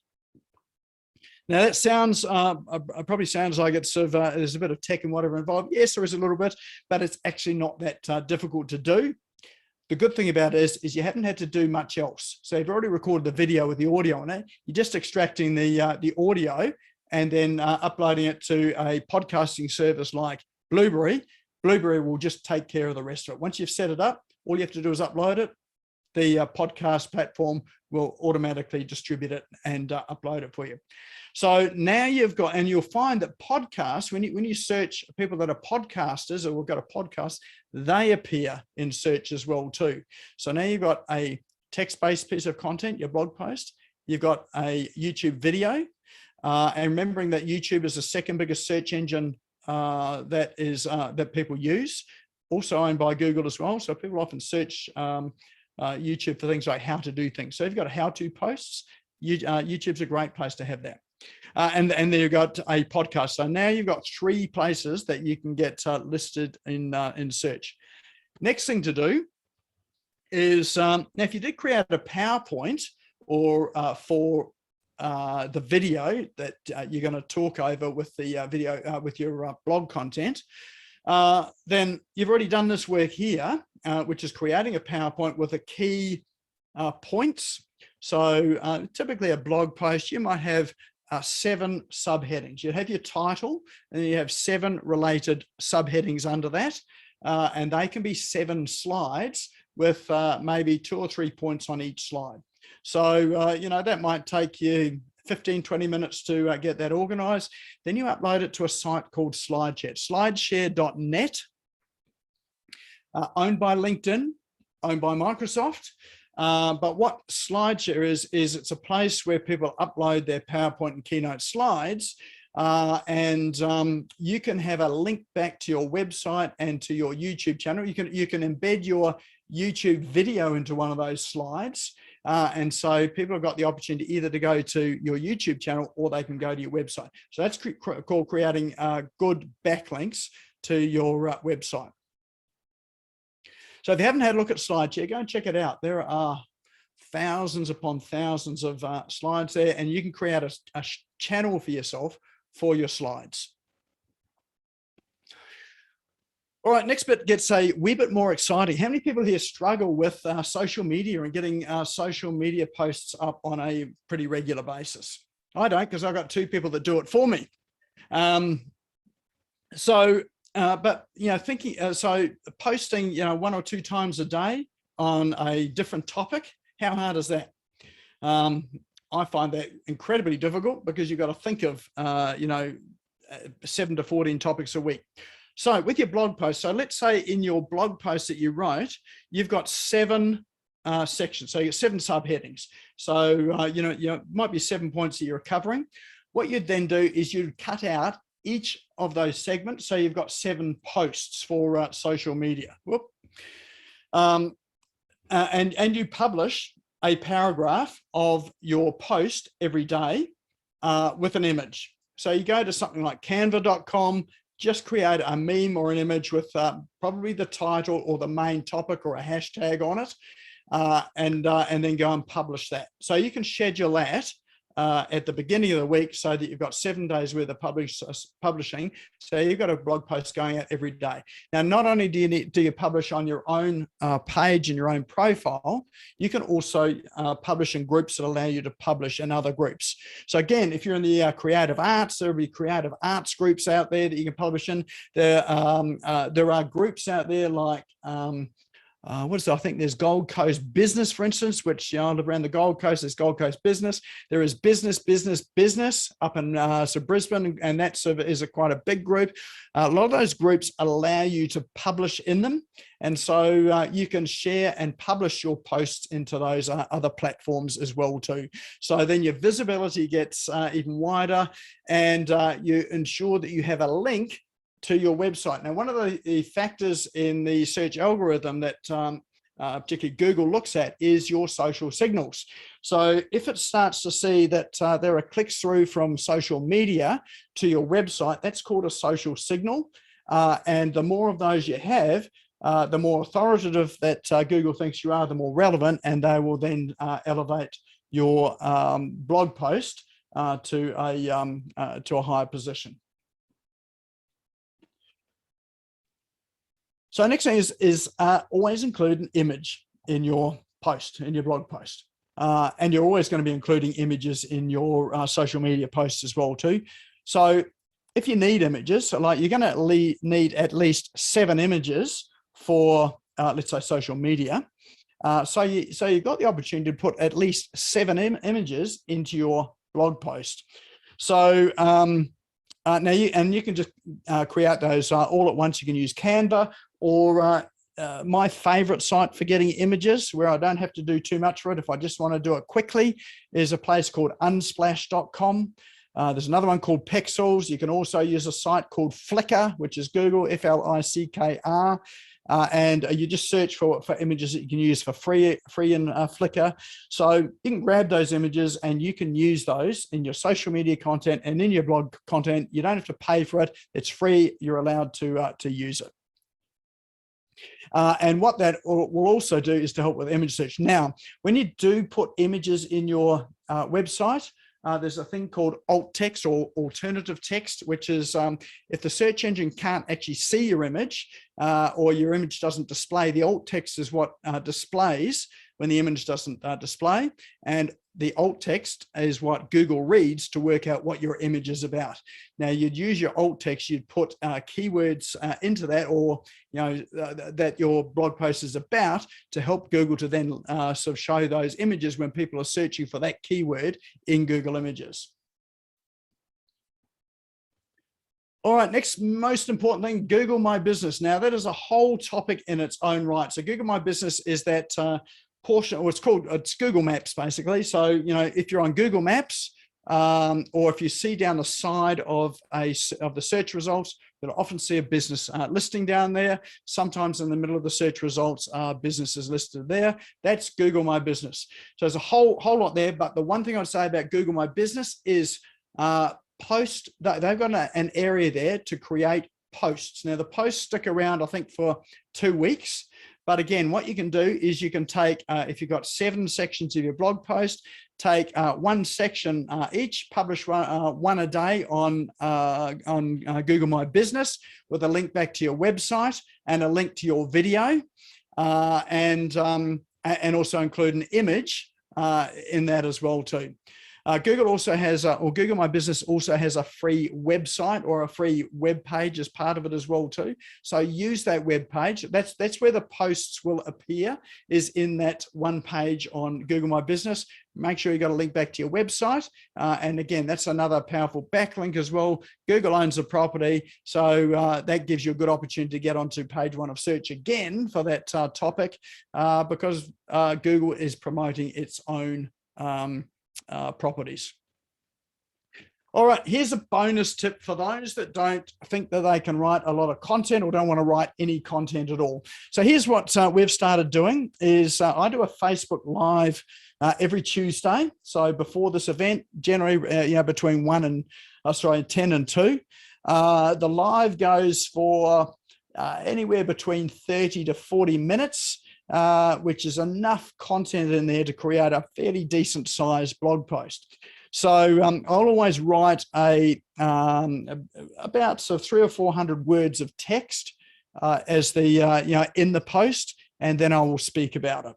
Now that sounds probably sounds like it's sort of there's a bit of tech and whatever involved. Yes, there is a little bit, but it's actually not that difficult to do. The good thing about it is you haven't had to do much else. So you've already recorded the video with the audio on it. You're just extracting the audio and then uploading it to a podcasting service like Blueberry. Blueberry will just take care of the rest of it. Once you've set it up, all you have to do is upload it. The podcast platform will automatically distribute it and upload it for you. So now you've got, and you'll find that podcasts, when you search people that are podcasters or have got a podcast, they appear in search as well too. So now you've got a text-based piece of content, your blog post, you've got a YouTube video, and remembering that YouTube is the second biggest search engine that people use, also owned by Google as well. So people often search YouTube for things like how to do things. So if you've got how-to posts, YouTube's a great place to have that. And then you've got a podcast. So now you've got 3 places that you can get listed in search. Next thing to do is, now if you did create a PowerPoint or for the video that you're going to talk over with the video with your blog content, then you've already done this work here, which is creating a PowerPoint with the key points. So typically a blog post, you might have 7 subheadings. You have your title, and then you have 7 related subheadings under that, and they can be 7 slides with maybe 2 or 3 points on each slide. So, you know, that might take you 15-20 minutes to get that organized. Then you upload it to a site called SlideShare, slideshare.net, owned by LinkedIn, owned by Microsoft. But what SlideShare is it's a place where people upload their PowerPoint and Keynote slides, and you can have a link back to your website and to your YouTube channel. You can embed your YouTube video into one of those slides. And so people have got the opportunity either to go to your YouTube channel or they can go to your website. So that's called creating good backlinks to your website. So if you haven't had a look at SlideShare, go and check it out. There are thousands upon thousands of slides there, and you can create a channel for yourself for your slides. All right, next bit gets a wee bit more exciting. How many people here struggle with social media and getting social media posts up on a pretty regular basis? I don't, because I've got 2 people that do it for me. But so posting 1 or 2 times a day on a different topic, how hard is that? I find that incredibly difficult because you've got to think of 7 to 14 topics a week. So with your blog post, so let's say in your blog post that you wrote, you've got 7 sections. So you've 7 subheadings. So, might be 7 points that you're covering. What you'd then do is you'd cut out each of those segments. So you've got 7 posts for social media. Whoop. And you publish a paragraph of your post every day with an image. So you go to something like canva.com, just create a meme or an image with probably the title or the main topic or a hashtag on it, and then go and publish that. So you can schedule that at the beginning of the week so that you've got 7 days worth of publishing. So you've got a blog post going out every day. Now, not only do you publish on your own page and your own profile, you can also publish in groups that allow you to publish in other groups. So again, if you're in the creative arts, there'll be creative arts groups out there that you can publish in. There are groups out there like I think there's Gold Coast Business, for instance, which I live around the Gold Coast. There's Gold Coast Business. There is Business up in Brisbane, and that is quite a big group. A lot of those groups allow you to publish in them, and so you can share and publish your posts into those other platforms as well too. So then your visibility gets even wider, and you ensure that you have a link to your website. Now, one of the factors in the search algorithm that particularly Google looks at is your social signals. So if it starts to see that there are clicks through from social media to your website, that's called a social signal. And the more of those you have, the more authoritative that Google thinks you are, the more relevant, and they will then elevate your blog post to a higher position. So next thing is always include an image in your post, in your blog post. And you're always going to be including images in your social media posts as well too. So if you need images, so like you're going to need at least 7 images for, let's say, social media. So you've got the opportunity to put at least 7 images into your blog post. So now you can just create those all at once. You can use Canva, or my favorite site for getting images where I don't have to do too much for it if I just want to do it quickly is a place called unsplash.com. There's another one called Pexels. You can also use a site called Flickr, which is Google, Flickr. And you just search for images that you can use for free in Flickr. So you can grab those images and you can use those in your social media content and in your blog content. You don't have to pay for it. It's free. You're allowed to use it. And what that will also do is to help with image search. Now, when you do put images in your website, there's a thing called alt text or alternative text, which is if the search engine can't actually see your image or your image doesn't display, the alt text is what displays when the image doesn't display. And the alt text is what Google reads to work out what your image is about. Now, you'd use your alt text, you'd put keywords into that, or that your blog post is about, to help Google to then sort of show those images when people are searching for that keyword in Google Images. All right, next most important thing, Google My Business. Now, that is a whole topic in its own right. So Google My Business is that portion, or it's Google Maps basically. So, you know, if you're on Google Maps, or if you see down the side of the search results, you'll often see a business listing down there. Sometimes in the middle of the search results, businesses listed there. That's Google My Business. So there's a whole lot there. But the one thing I'd say about Google My Business is they've got an area there to create posts. Now the posts stick around, I think, for 2 weeks. But again, what you can do is you can take, if you've got 7 sections of your blog post, take one section each, publish one a day on Google My Business with a link back to your website and a link to your video, and also include an image in that as well too. Google also has, or Google My Business also has a free website or a free web page as part of it as well too. So use that web page. That's where the posts will appear, is in that one page on Google My Business. Make sure you got a link back to your website. And again, that's another powerful backlink as well. Google owns the property. So that gives you a good opportunity to get onto page 1 of search again for that topic, because Google is promoting its own properties. All right, here's a bonus tip for those that don't think that they can write a lot of content or don't want to write any content at all. So here's what we've started doing is I do a Facebook Live every Tuesday. So before this event, generally between 10 and 2. The live goes for anywhere between 30 to 40 minutes. Which is enough content in there to create a fairly decent sized blog post. So I'll always write about 300 or 400 words of text as the in the post, and then I will speak about it.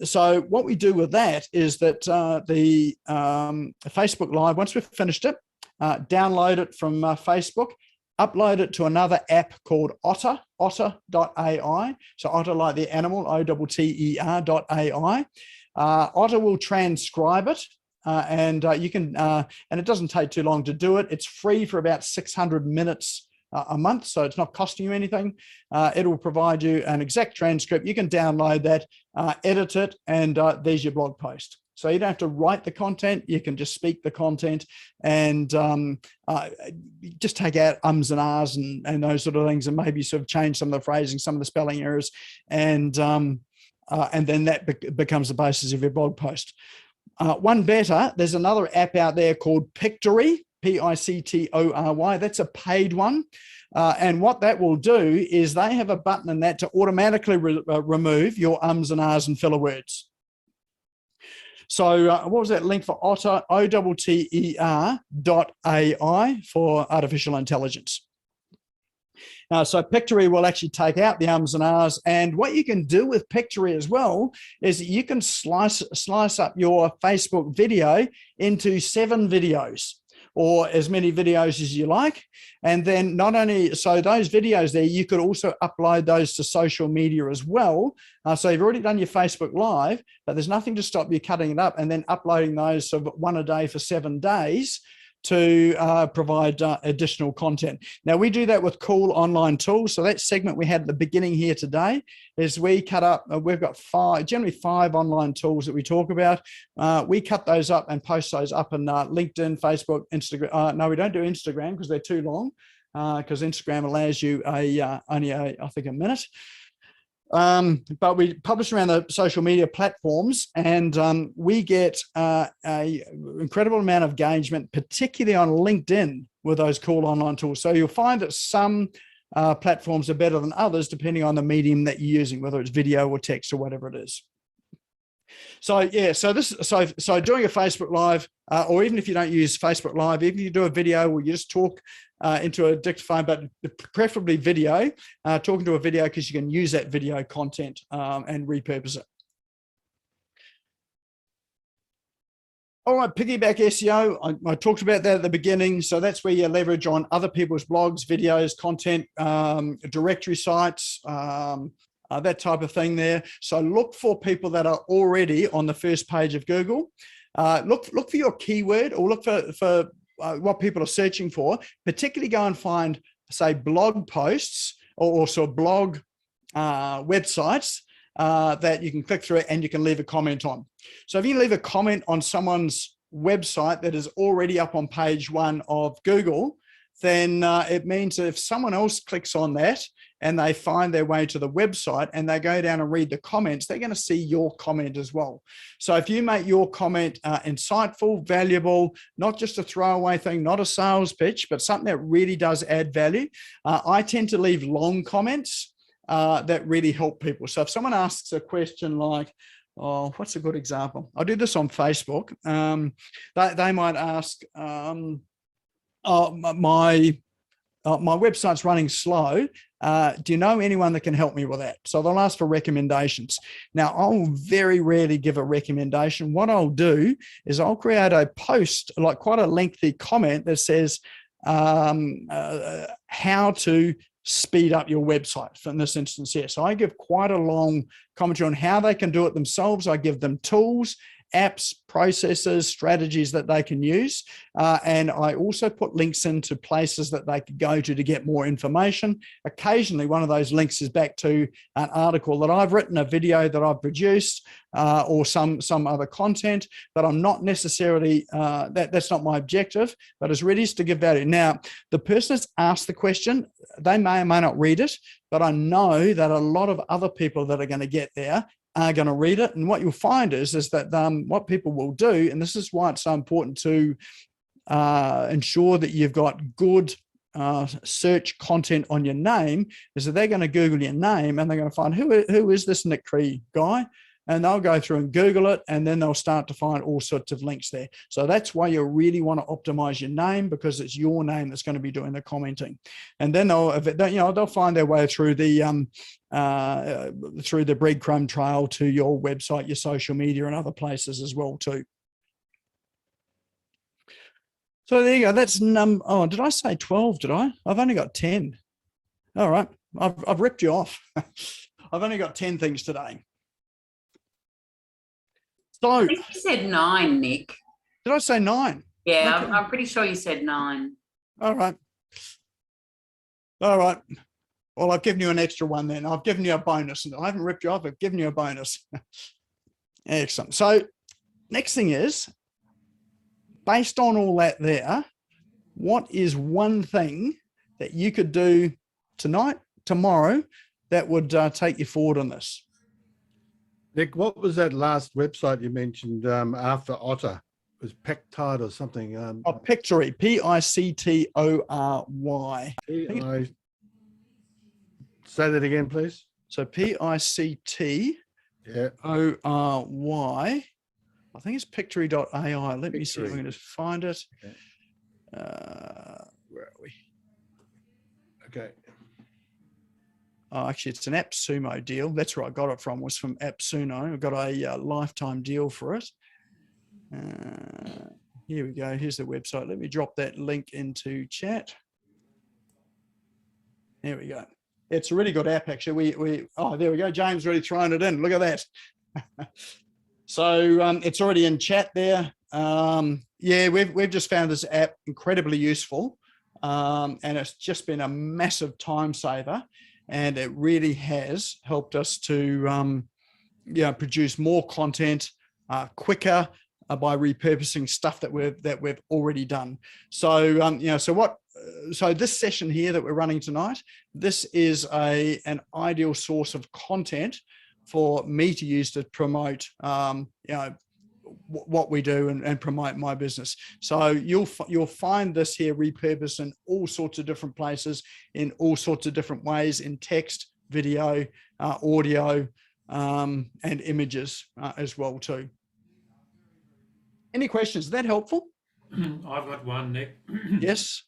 So what we do with that is that the Facebook Live, once we've finished it, download it from Facebook, upload it to another app called otter.ai. So Otter like the animal, OTTER.ai. Otter will transcribe it, and you can, and it doesn't take too long to do it. It's free for about 600 minutes a month, so it's not costing you anything. It will provide you an exact transcript. You can download that, edit it, and there's your blog post. So you don't have to write the content, you can just speak the content, and just take out ums and ahs and those sort of things, and maybe sort of change some of the phrasing, some of the spelling errors, and then that becomes the basis of your blog post. One better, there's another app out there called Pictory, Pictory. That's a paid one. And what that will do is they have a button in that to automatically remove your ums and ahs and filler words. So what was that link for Otter? OTTER.ai for artificial intelligence. So Pictory will actually take out the ums and ahs. And what you can do with Pictory as well is that you can slice up your Facebook video into 7 videos, or as many videos as you like. And then not only, so those videos there, you could also upload those to social media as well. So you've already done your Facebook Live, but there's nothing to stop you cutting it up and then uploading those sort of one a day for 7 days to provide additional content. Now we do that with cool online tools. So that segment we had at the beginning here today is we cut up, we've got generally 5 online tools that we talk about. We cut those up and post those up in LinkedIn, Facebook, Instagram. No, we don't do Instagram because they're too long, because Instagram allows you only I think a minute. But we publish around the social media platforms, and we get a incredible amount of engagement, particularly on LinkedIn with those cool online tools. So you'll find that some platforms are better than others depending on the medium that you're using, whether it's video or text or whatever it is. So yeah, so doing a Facebook Live, or even if you don't use Facebook Live, even if you do a video where you just talk into a dictaphone, but preferably video, talking to a video, because you can use that video content and repurpose it. All right, piggyback SEO, I talked about that at the beginning. So that's where you leverage on other people's blogs, videos, content, directory sites, that type of thing there. So look for people that are already on the first page of Google. Look for your keyword, or look for what people are searching for. Particularly go and find, say, blog posts or also blog websites that you can click through it and you can leave a comment on. So if you leave a comment on someone's website that is already up on page 1 of Google, then it means that if someone else clicks on that and they find their way to the website and they go down and read the comments, they're going to see your comment as well. So if you make your comment insightful, valuable, not just a throwaway thing, not a sales pitch, but something that really does add value, I tend to leave long comments that really help people. So if someone asks a question like, oh, what's a good example? I do this on Facebook. They might ask, oh, my website's running slow. Do you know anyone that can help me with that? So they'll ask for recommendations. Now, I'll very rarely give a recommendation. What I'll do is I'll create a post, like quite a lengthy comment that says how to speed up your website in this instance here. So I give quite a long commentary on how they can do it themselves. I give them tools, apps, processes, strategies that they can use. And I also put links into places that they could go to get more information. Occasionally, one of those links is back to an article that I've written, a video that I've produced, or some other content, but I'm not necessarily, that's not my objective, but it's really to give value. Now, the person that's asked the question, they may or may not read it, but I know that a lot of other people that are going to get there are going to read it. And what you'll find is that what people will do, and this is why it's so important to ensure that you've got good search content on your name, is that they're going to Google your name and they're going to find who is this Nik Cree guy, and they'll go through and Google it, and then they'll start to find all sorts of links there. So that's why you really want to optimize your name, because it's your name that's going to be doing the commenting. And then they'll find their way through the breadcrumb trail to your website, your social media, and other places as well too. So there you go. That's oh, did I say 12? Did I? I've only got 10. All right. I've ripped you off. I've only got 10 things today. So I think you said 9, Nick. Did I say 9? Yeah, Okay. I'm pretty sure you said 9. All right. All right. Well, I've given you an extra one then. I've given you a bonus. I haven't ripped you off. I've given you a bonus. Excellent. So next thing is, based on all that there, what is one thing that you could do tonight, tomorrow, that would take you forward on this? Nick, what was that last website you mentioned after Otter? It was Pectide or something. Pictory, Pictory. Say that again, please. So Pictory. Yeah. I think it's pictory.ai. Let me see if I can just find it. Okay. Where are we? Okay. Oh, actually, it's an AppSumo deal. That's where I got it from, was from AppSumo. I got a lifetime deal for it. Here we go. Here's the website. Let me drop that link into chat. There we go. It's a really good app, actually. Oh, there we go. James already thrown it in. Look at that. So it's already in chat there. Yeah, we've just found this app incredibly useful, and it's just been a massive time saver. And it really has helped us to produce more content quicker by repurposing stuff that we've already done. So so this session here that we're running tonight, this is an ideal source of content for me to use to promote what we do and promote my business. So you'll find this here repurposed in all sorts of different places, in all sorts of different ways, in text, video, audio, and images as well too. Any questions? Is that helpful? I've got one, Nick. Yes.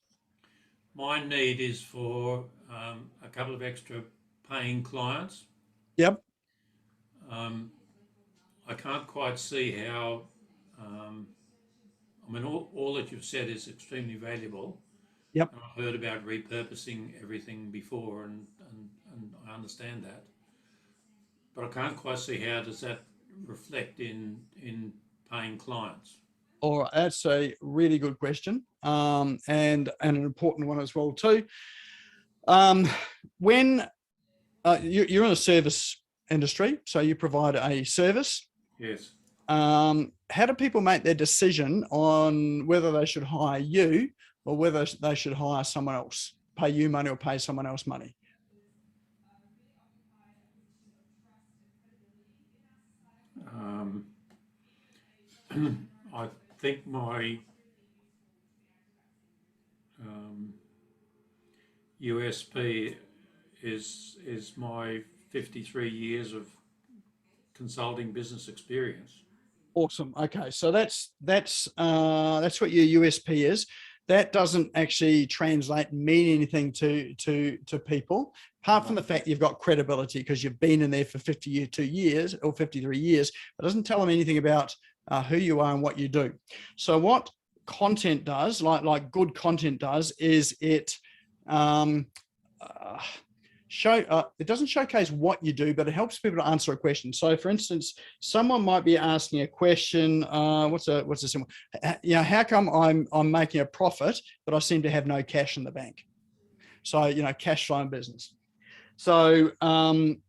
My need is for a couple of extra paying clients. Yep. I can't quite see how, I mean, all that you've said is extremely valuable. Yep. And I've heard about repurposing everything before, and I understand that. But I can't quite see how does that reflect in paying clients. All right, that's a really good question, and an important one as well too. When you're in a service industry, so you provide a service. Yes. How do people make their decision on whether they should hire you or whether they should hire someone else, pay you money or pay someone else money? I think my USP is my 53 years of consulting business experience. Awesome. Okay, so that's what your USP is. That doesn't actually translate and mean anything to people, apart from the fact you've got credibility because you've been in there for 52 years or 53 years. It doesn't tell them anything about who you are and what you do. So what content does, like good content does, is it it doesn't showcase what you do, but it helps people to answer a question. So for instance, someone might be asking a question, what's a simple, how come I'm making a profit, but I seem to have no cash in the bank? So, cash flow in business. So, and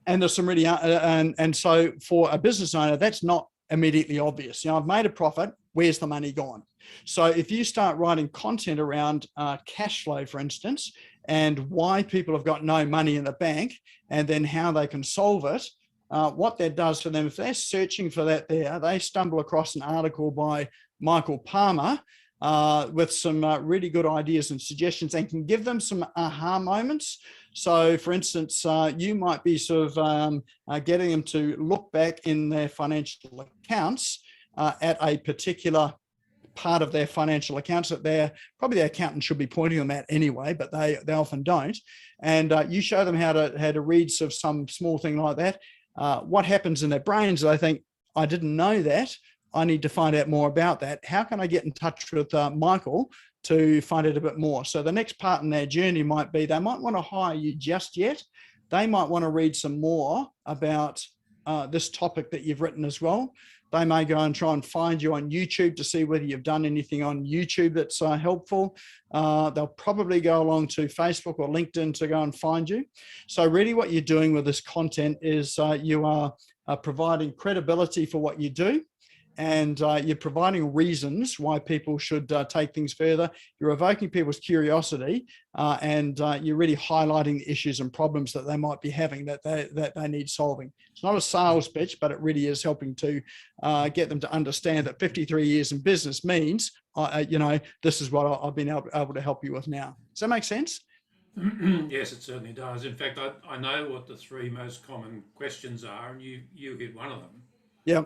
there's some really, and so for a business owner, that's not immediately obvious. I've made a profit, where's the money gone? So if you start writing content around cash flow, for instance, and why people have got no money in the bank, and then how they can solve it, what that does for them, if they're searching for that there, they stumble across an article by Michael Palmer with some really good ideas and suggestions, and can give them some aha moments. So for instance, you might be sort of getting them to look back in their financial accounts at a particular part of their financial accounts that probably their accountant should be pointing them at anyway, but they often don't. And you show them how to read sort of some small thing like that. What happens in their brains? They think, I didn't know that. I need to find out more about that. How can I get in touch with Michael to find out a bit more? So the next part in their journey might be, they might want to hire you just yet. They might want to read some more about this topic that you've written as well. They may go and try and find you on YouTube to see whether you've done anything on YouTube that's helpful. They'll probably go along to Facebook or LinkedIn to go and find you. So really what you're doing with this content is you are providing credibility for what you do. And you're providing reasons why people should take things further. You're evoking people's curiosity, and you're really highlighting the issues and problems that they might be having that they need solving. It's not a sales pitch, but it really is helping to get them to understand that 53 years in business means, this is what I've been able to help you with now. Does that make sense? Yes, it certainly does. In fact, I know what the three most common questions are, and you hit one of them. Yeah.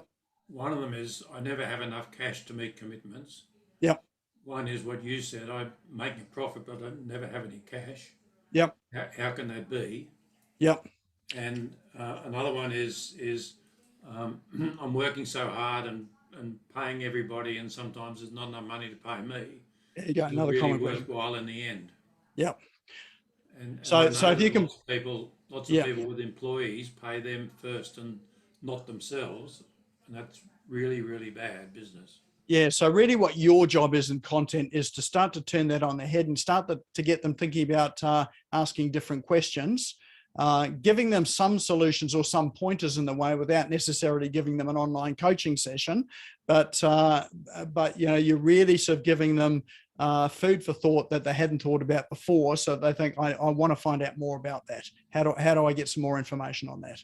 One of them is, I never have enough cash to meet commitments. Yep. One is what you said, I make a profit, but I never have any cash. Yep. How can that be? Yep. And another one is I'm working so hard and paying everybody, and sometimes there's not enough money to pay me. There you go. Another really common worthwhile in the end. Yep. And so if you can, lots of people with employees pay them first and not themselves. And that's really, really bad business. Yeah. So really what your job is in content is to start to turn that on the head and start to get them thinking about asking different questions, giving them some solutions or some pointers in the way without necessarily giving them an online coaching session. But you're really sort of giving them food for thought that they hadn't thought about before. So they think, I want to find out more about that. How do I get some more information on that?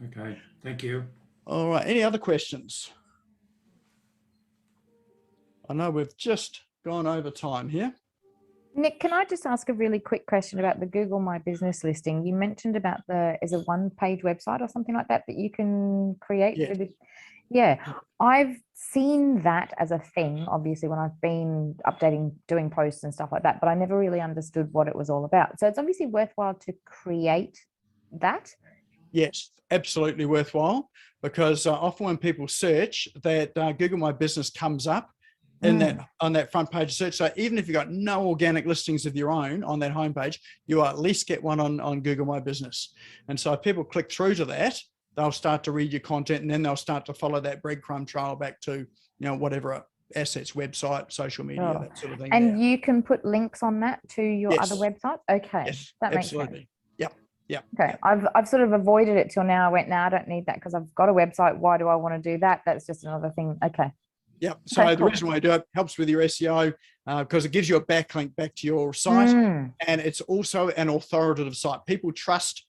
Okay, thank you. All right, any other questions? I know we've just gone over time here. Nick, can I just ask a really quick question about the Google My Business listing? You mentioned about is a one-page website or something like that you can create? Yeah. Yeah, I've seen that as a thing, obviously, when I've been updating, doing posts and stuff like that, but I never really understood what it was all about. So it's obviously worthwhile to create that. Yes, absolutely worthwhile, because often when people search, that Google My Business comes up in on that front page search. So even if you've got no organic listings of your own on that homepage, you at least get one on Google My Business. And so if people click through to that, they'll start to read your content, and then they'll start to follow that breadcrumb trail back to whatever assets, website, social media, that sort of thing. And you can put links on that to your other websites? Okay, yes, that makes absolutely. sense. Yep. Yeah. Okay. I've sort of avoided it till now. I went, I don't need that because I've got a website. Why do I want to do that? That's just another thing. Okay. Yeah. So Okay, the cool. reason why I do it helps with your SEO because it gives you a backlink back to your site, and it's also an authoritative site. People trust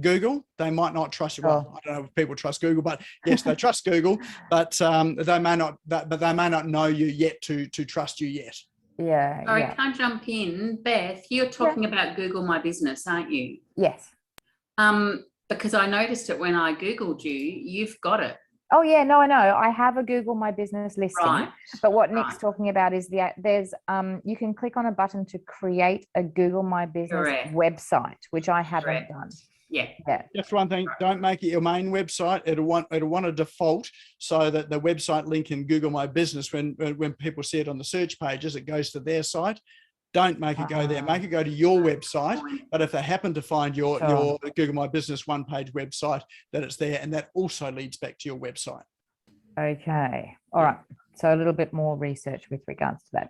Google. They might not trust you. Well, I don't know if people trust Google, but yes, they trust Google, but they may not. But they may not know you yet to trust you yet. Yeah. Sorry, Yeah. can I jump in? Beth, you're talking about Google My Business, aren't you? Yes. Because I noticed it when I Googled you, you've got it. Oh yeah, no, I know. I have a Google My Business listing, Right. but what Nick's talking about is there's you can click on a button to create a Google My Business Correct. website, which I haven't Correct. done. Yeah. Yeah. Just one thing, don't make it your main website. It'll want a default so that the website link in Google My Business, when people see it on the search pages, it goes to their site. Don't make it go there. Make it go to your website. But if they happen to find your Google My Business one-page website, that it's there, and that also leads back to your website. Okay. All right. So a little bit more research with regards to that.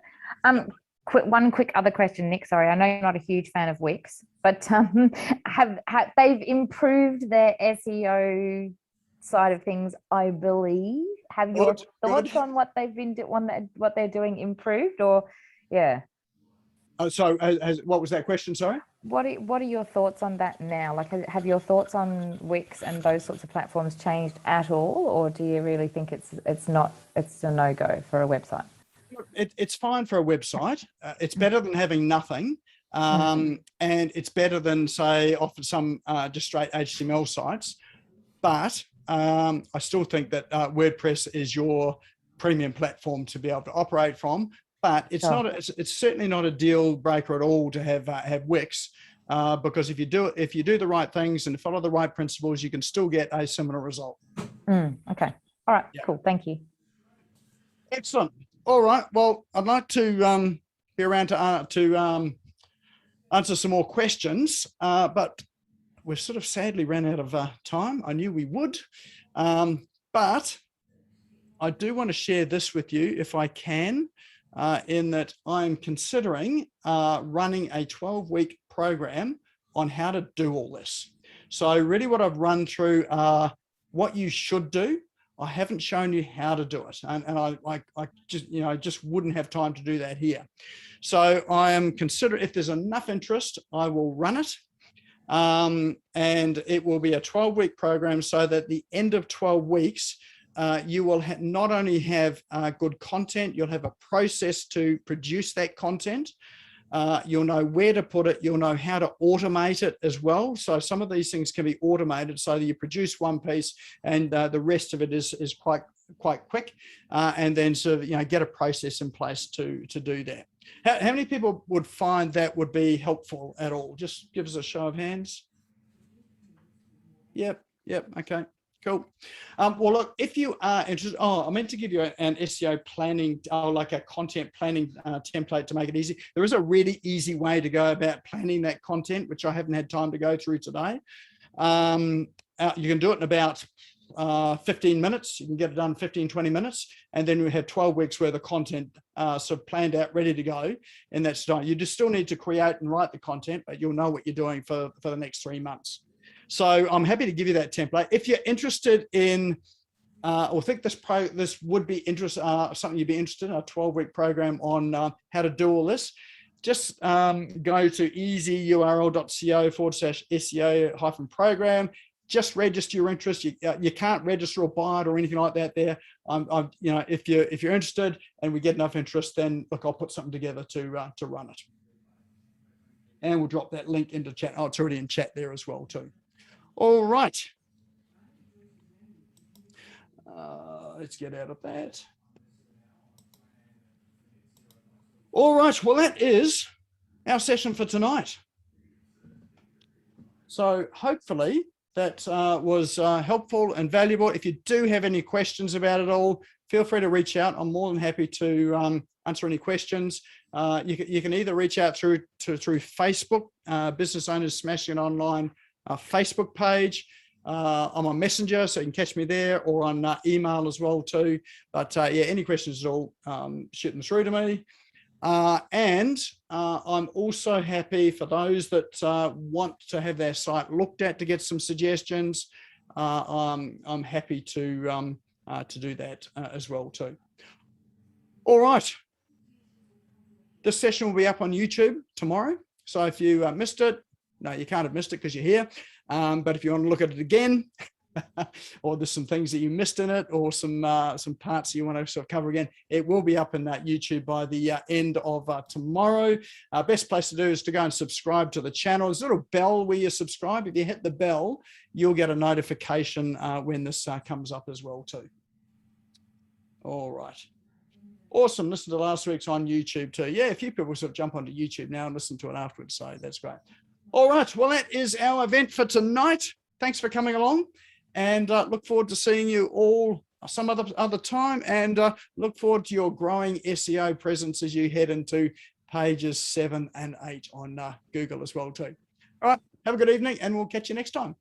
One quick other question, Nick. Sorry, I know you're not a huge fan of Wix, but have they've improved their SEO side of things, I believe. Have your thoughts on what they've been what they're doing improved, or yeah? So what was that question? Sorry. What are your thoughts on that now? Like, have your thoughts on Wix and those sorts of platforms changed at all, or do you really think it's a no-go for a website? It's fine for a website. It's better than having nothing, and it's better than, say, often some just straight HTML sites. But I still think that WordPress is your premium platform to be able to operate from. But it's not. It's certainly not a deal breaker at all to have Wix, because if you do the right things and follow the right principles, you can still get a similar result. Okay. All right. Yeah. Cool. Thank you. Excellent. All right. Well, I'd like to be around to answer some more questions, but we've sort of sadly ran out of time. I knew we would, but I do want to share this with you if I can. In that I'm considering running a 12-week program on how to do all this. So really what I've run through are what you should do. I haven't shown you how to do it. And I just wouldn't have time to do that here. So I am considering, if there's enough interest, I will run it. And it will be a 12-week program, so that at the end of 12 weeks, you will not only have good content, you'll have a process to produce that content. You'll know where to put it. You'll know how to automate it as well. So some of these things can be automated so that you produce one piece and the rest of it is quite quick. And then sort of, get a process in place to do that. How many people would find that would be helpful at all? Just give us a show of hands. Yep. Okay. Cool. Well, look, if you are interested, I meant to give you an SEO planning, like a content planning template to make it easy. There is a really easy way to go about planning that content, which I haven't had time to go through today. You can do it in about 15 minutes. You can get it done in 15, 20 minutes. And then we have 12 weeks worth of content sort of planned out, ready to go. And that's done. You just still need to create and write the content, but you'll know what you're doing for the next 3 months. So I'm happy to give you that template. If you're interested in, or think this would be something you'd be interested in, a 12-week program on how to do all this, just go to easyurl.co/SEO-program. Just register your interest. You can't register or buy it or anything like that there. If you're interested and we get enough interest, then look, I'll put something together to run it. And we'll drop that link into chat. Oh, it's already in chat there as well too. All right. Let's get out of that. All right. Well, that is our session for tonight. So hopefully that was helpful and valuable. If you do have any questions about it all, feel free to reach out. I'm more than happy to answer any questions. You can either reach out through Facebook, Business Owners Smashing It Online Facebook page. I'm on Messenger, so you can catch me there, or on email as well too. But any questions at all, shoot them through to me. And I'm also happy for those that want to have their site looked at to get some suggestions. I'm happy to do that as well too. All right. This session will be up on YouTube tomorrow. So if you missed it, no, you can't have missed it because you're here. But if you want to look at it again, or there's some things that you missed in it, or some parts you want to sort of cover again, it will be up in that YouTube by the end of tomorrow. Best place to do is to go and subscribe to the channel. There's a little bell where you subscribe. If you hit the bell, you'll get a notification when this comes up as well too. All right. Awesome. Listen to last week's on YouTube too. Yeah, a few people sort of jump onto YouTube now and listen to it afterwards. So that's great. All right. Well, that is our event for tonight. Thanks for coming along, and look forward to seeing you all some other time, and look forward to your growing SEO presence as you head into pages 7 and 8 on Google as well too. All right. Have a good evening, and we'll catch you next time.